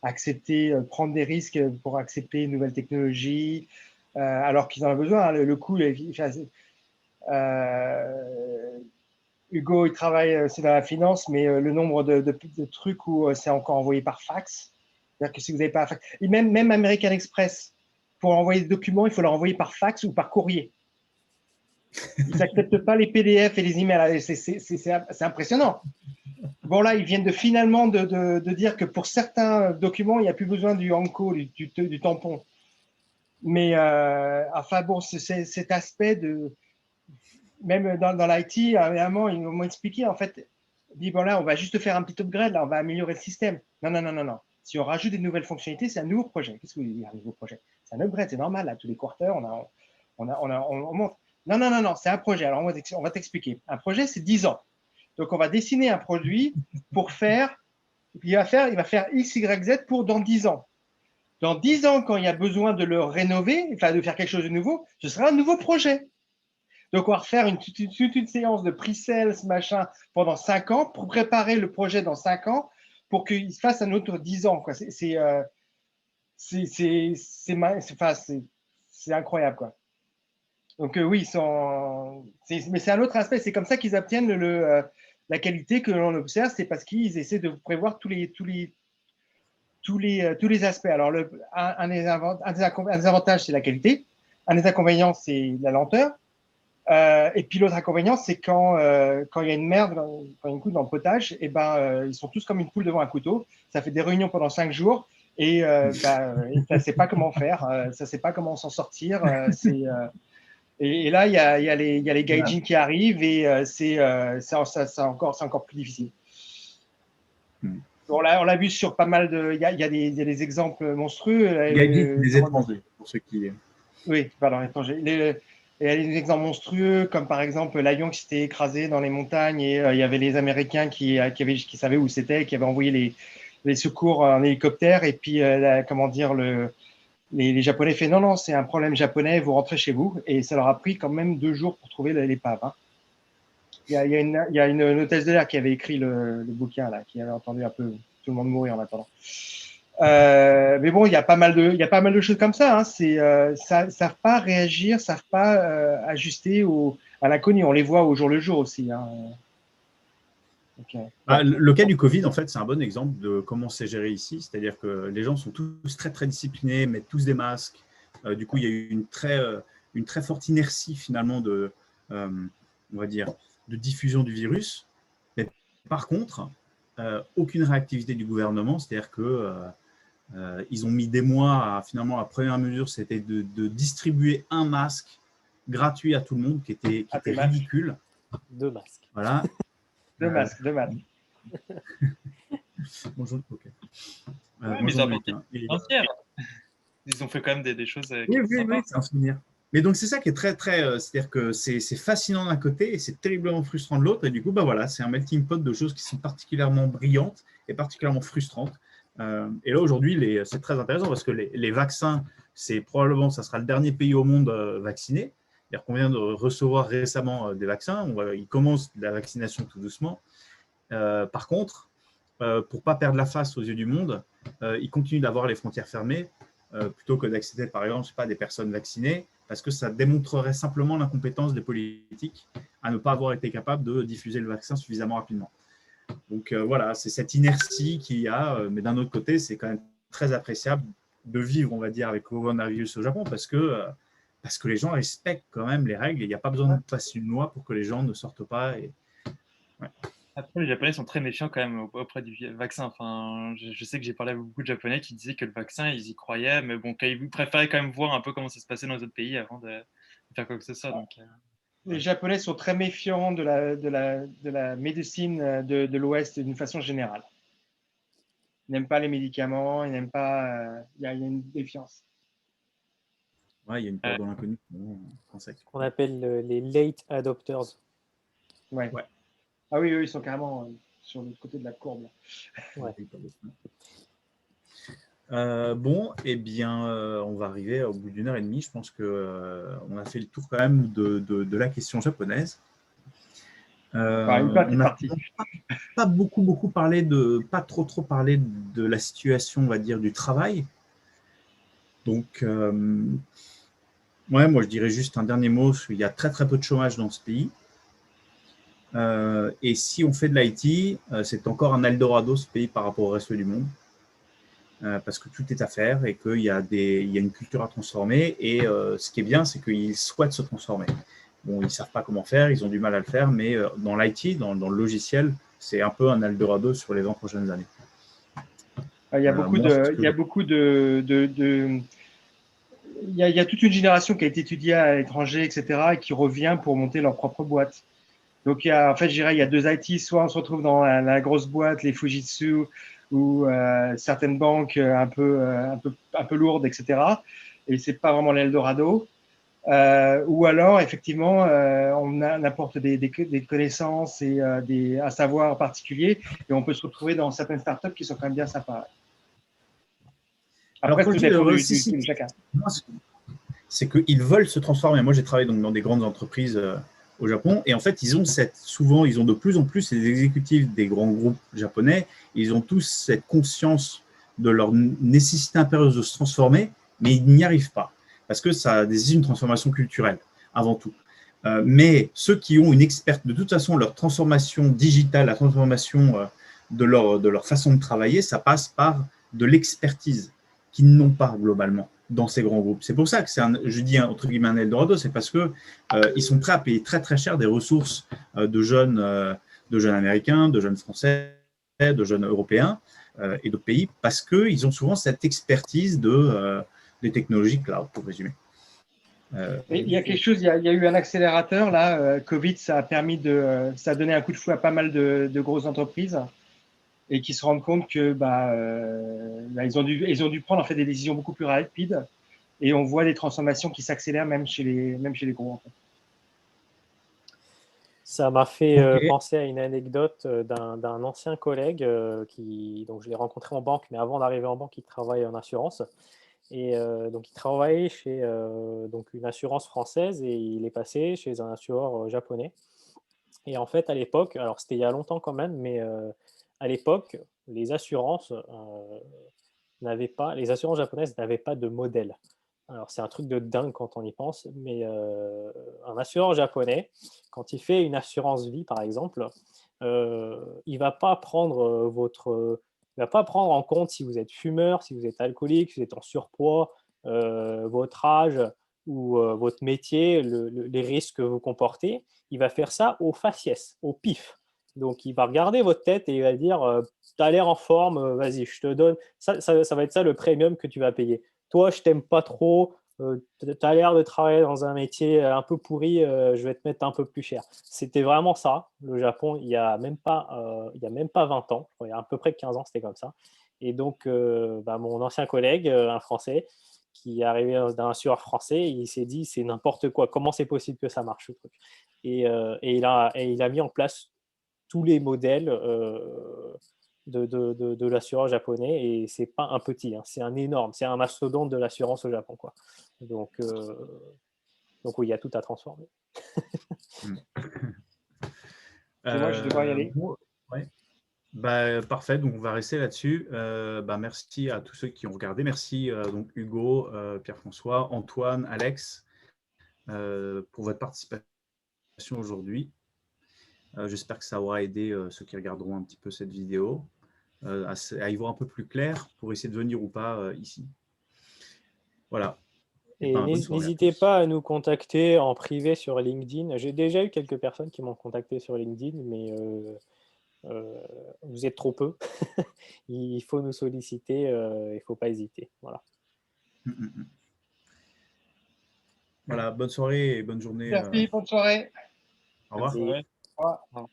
accepter, prendre des risques pour accepter une nouvelle technologie, alors qu'ils en ont besoin. Hein. Le coût, Hugo, il travaille, c'est dans la finance, mais le nombre de trucs où c'est encore envoyé par fax. C'est-à-dire que si vous n'avez pas un fax, et même American Express, pour envoyer des documents, il faut leur envoyer par fax ou par courrier. Ils n'acceptent pas les PDF et les emails. C'est impressionnant. Bon, là, ils viennent finalement de dire que pour certains documents, il n'y a plus besoin du hanko, du tampon. Mais enfin, bon, cet aspect de. Même dans l'IT, à un moment, ils m'ont expliqué, en fait, dit bon, là, on va juste faire un petit upgrade, là, on va améliorer le système. Non. Si on rajoute des nouvelles fonctionnalités, c'est un nouveau projet. Qu'est-ce que vous voulez dire, un nouveau projet? C'est un upgrade, c'est normal, là, tous les quarters, on monte. Non, c'est un projet. Alors, on va t'expliquer. Un projet, c'est 10 ans. Donc, on va dessiner un produit pour faire, il va faire X, Y, Z pour dans 10 ans. Dans 10 ans, quand il y a besoin de le rénover, enfin, de faire quelque chose de nouveau, ce sera un nouveau projet. Donc, on va refaire une séance de pre-sales, machin, pendant 5 ans pour préparer le projet dans 5 ans pour qu'il se fasse un autre 10 ans. Quoi. C'est incroyable. Quoi. Donc, oui, mais c'est un autre aspect. C'est comme ça qu'ils obtiennent la qualité que l'on observe. C'est parce qu'ils essaient de prévoir tous les aspects. Alors, un des avantages, c'est la qualité. Un des inconvénients, c'est la lenteur. Et puis l'autre inconvénient, c'est quand il y a une merde, quand il y a une coupe dans le potage, et ils sont tous comme une poule devant un couteau. Ça fait des réunions pendant 5 jours et ça ne sait pas comment faire, ça ne sait pas comment s'en sortir. Et là, il y a les gaijins qui arrivent et c'est encore plus difficile. On l'a vu sur pas mal de. Il y a des exemples monstrueux. Il y a des étrangers, pour ceux qui. Oui, pardon, étrangers. Il y a des exemples monstrueux, comme par exemple l'avion qui s'était écrasé dans les montagnes et il y avait les Américains qui savaient où c'était, qui avaient envoyé les secours en hélicoptère. Et puis, les Japonais font non, c'est un problème japonais, vous rentrez chez vous. Et ça leur a pris quand même 2 jours pour trouver l'épave. Hein. Il y a une hôtesse de l'air qui avait écrit le bouquin, là, qui avait entendu un peu tout le monde mourir en attendant. Mais bon, il y a pas mal de choses comme ça. Hein. Savent pas réagir, savent pas ajuster à l'inconnu. On les voit au jour le jour aussi. Hein. Okay. Le cas du Covid, en fait, c'est un bon exemple de comment c'est géré ici. C'est-à-dire que les gens sont tous très, très disciplinés, mettent tous des masques. Du coup, il y a eu une très forte inertie, finalement, on va dire, de diffusion du virus. Mais par contre, aucune réactivité du gouvernement. C'est-à-dire que ils ont mis des mois finalement, la première mesure, c'était de distribuer un masque gratuit à tout le monde, qui était ridicule. 2 masques. Voilà. 2 masques. Bonjour, ok. Ils ont fait quand même des choses. Oui, c'est un souvenir. Mais donc, c'est ça qui est très, très. C'est-à-dire que c'est fascinant d'un côté et c'est terriblement frustrant de l'autre. Et du coup, voilà, c'est un melting pot de choses qui sont particulièrement brillantes et particulièrement frustrantes. Et là, aujourd'hui, c'est très intéressant parce que les vaccins, ça sera le dernier pays au monde vacciné. C'est-à-dire qu'on vient de recevoir récemment des vaccins. Ils commencent la vaccination tout doucement. Par contre, pour ne pas perdre la face aux yeux du monde, ils continuent d'avoir les frontières fermées plutôt que d'accepter, par exemple, je sais pas, des personnes vaccinées, parce que ça démontrerait simplement l'incompétence des politiques à ne pas avoir été capable de diffuser le vaccin suffisamment rapidement. Donc voilà, c'est cette inertie qu'il y a, mais d'un autre côté, c'est quand même très appréciable de vivre, on va dire, avec le coronavirus au Japon, parce que les gens respectent quand même les règles, et il n'y a pas besoin de passer une loi pour que les gens ne sortent pas. Ouais. Après, les Japonais sont très méfiants quand même auprès du vaccin. Enfin, je sais que j'ai parlé avec beaucoup de Japonais qui disaient que le vaccin, ils y croyaient, mais bon, ils préféraient quand même voir un peu comment ça se passait dans les autres pays avant de faire quoi que ce soit. Donc, Les Japonais sont très méfiants de la médecine de l'Ouest d'une façon générale. Ils n'aiment pas les médicaments, ils n'aiment pas. Il y a une défiance. Ouais, il y a une peur de l'inconnu français. Qu'on appelle les late adopters. Ouais. Ouais. Ah oui, eux, ils sont carrément sur l'autre côté de la courbe. Ouais. Bon, eh bien, on va arriver au bout d'1 heure et demie. Je pense qu'on a fait le tour quand même de la question japonaise. Une partie on n'a partie. pas pas trop parlé de la situation, on va dire, du travail. Donc, moi, je dirais juste un dernier mot. Il y a très peu de chômage dans ce pays. Et si on fait de l'IT, c'est encore un Eldorado, ce pays, par rapport au reste du monde. Parce que tout est à faire et qu'il y a une culture à transformer. Et ce qui est bien, c'est qu'ils souhaitent se transformer. Bon, ils ne savent pas comment faire, ils ont du mal à le faire, mais dans l'IT, dans le logiciel, c'est un peu un Eldorado sur les 20 prochaines années. Il y a beaucoup il y a toute une génération qui a été étudiée à l'étranger, etc., et qui revient pour monter leur propre boîte. Donc, en fait, je dirais, il y a deux IT. Soit on se retrouve dans la grosse boîte, les Fujitsu, ou certaines banques un peu lourdes, etc. Et c'est pas vraiment l'Eldorado. Ou alors, effectivement, on apporte des connaissances et un savoir particulier, et on peut se retrouver dans certaines startups qui sont quand même bien sympas. Après, tout dépend de chacun. C'est qu'ils veulent se transformer. Moi, j'ai travaillé dans des grandes entreprises au Japon, et en fait, ils ont de plus en plus, les exécutifs des grands groupes japonais, ils ont tous cette conscience de leur nécessité impérieuse de se transformer, mais ils n'y arrivent pas, parce que ça désigne une transformation culturelle, avant tout. Mais ceux qui ont une experte, de toute façon, leur transformation digitale, la transformation de leur façon de travailler, ça passe par de l'expertise qu'ils n'ont pas globalement dans ces grands groupes. C'est pour ça que je dis entre guillemets un Eldorado, c'est parce que ils sont prêts à payer très très cher des ressources de jeunes américains, de jeunes français, de jeunes européens et d'autres pays, parce qu'ils ont souvent cette expertise des technologies cloud, pour résumer. Il y a quelque chose, il y a eu un accélérateur là, Covid, ça a donné un coup de fouet à pas mal de grosses entreprises, et qui se rendent compte que ils ont dû prendre en fait des décisions beaucoup plus rapides, et on voit des transformations qui s'accélèrent même chez les gros. En fait. Ça m'a fait penser à une anecdote d'un ancien collègue donc je l'ai rencontré en banque, mais avant d'arriver en banque, il travaillait en assurance. Et donc, il travaillait chez donc une assurance française, et il est passé chez un assureur japonais. Et en fait, à l'époque, alors c'était il y a longtemps quand même, mais à l'époque, les assurances japonaises n'avaient pas de modèle. Alors, c'est un truc de dingue quand on y pense, mais un assureur japonais, quand il fait une assurance vie, par exemple, il ne va pas prendre il va pas prendre en compte si vous êtes fumeur, si vous êtes alcoolique, si vous êtes en surpoids, votre âge ou votre métier, les risques que vous comportez. Il va faire ça au faciès, au pif. Donc, il va regarder votre tête et il va dire tu as l'air en forme, vas-y, je te donne. Ça va être ça le premium que tu vas payer. Toi, je t'aime pas trop, tu as l'air de travailler dans un métier un peu pourri, je vais te mettre un peu plus cher. C'était vraiment ça, le Japon, il n'y a même pas 20 ans, il y a à peu près 15 ans, c'était comme ça. Et donc, mon ancien collègue, un Français, qui est arrivé d'un assureur français, il s'est dit, c'est n'importe quoi, comment c'est possible que ça marche, ce truc. Et il a mis en place tous les modèles de l'assureur japonais, et c'est pas un petit, hein, c'est un énorme, c'est un mastodonte de l'assurance au Japon, quoi. Donc oui, il y a tout à transformer. Moi, je vais devoir y aller. Ouais. Parfait, donc on va rester là-dessus. Merci à tous ceux qui ont regardé. Merci donc Hugo, Pierre-François, Antoine, Alex pour votre participation aujourd'hui. J'espère que ça aura aidé ceux qui regarderont un petit peu cette vidéo à y voir un peu plus clair pour essayer de venir ou pas ici. Voilà. Et bonne soirée à n'hésitez tous. pas à nous contacter en privé sur LinkedIn. J'ai déjà eu quelques personnes qui m'ont contacté sur LinkedIn, mais vous êtes trop peu. Il faut nous solliciter, il ne faut pas hésiter. Voilà. Voilà, bonne soirée et bonne journée. Merci, bonne soirée. Au revoir. Merci. Ouais. Au revoir.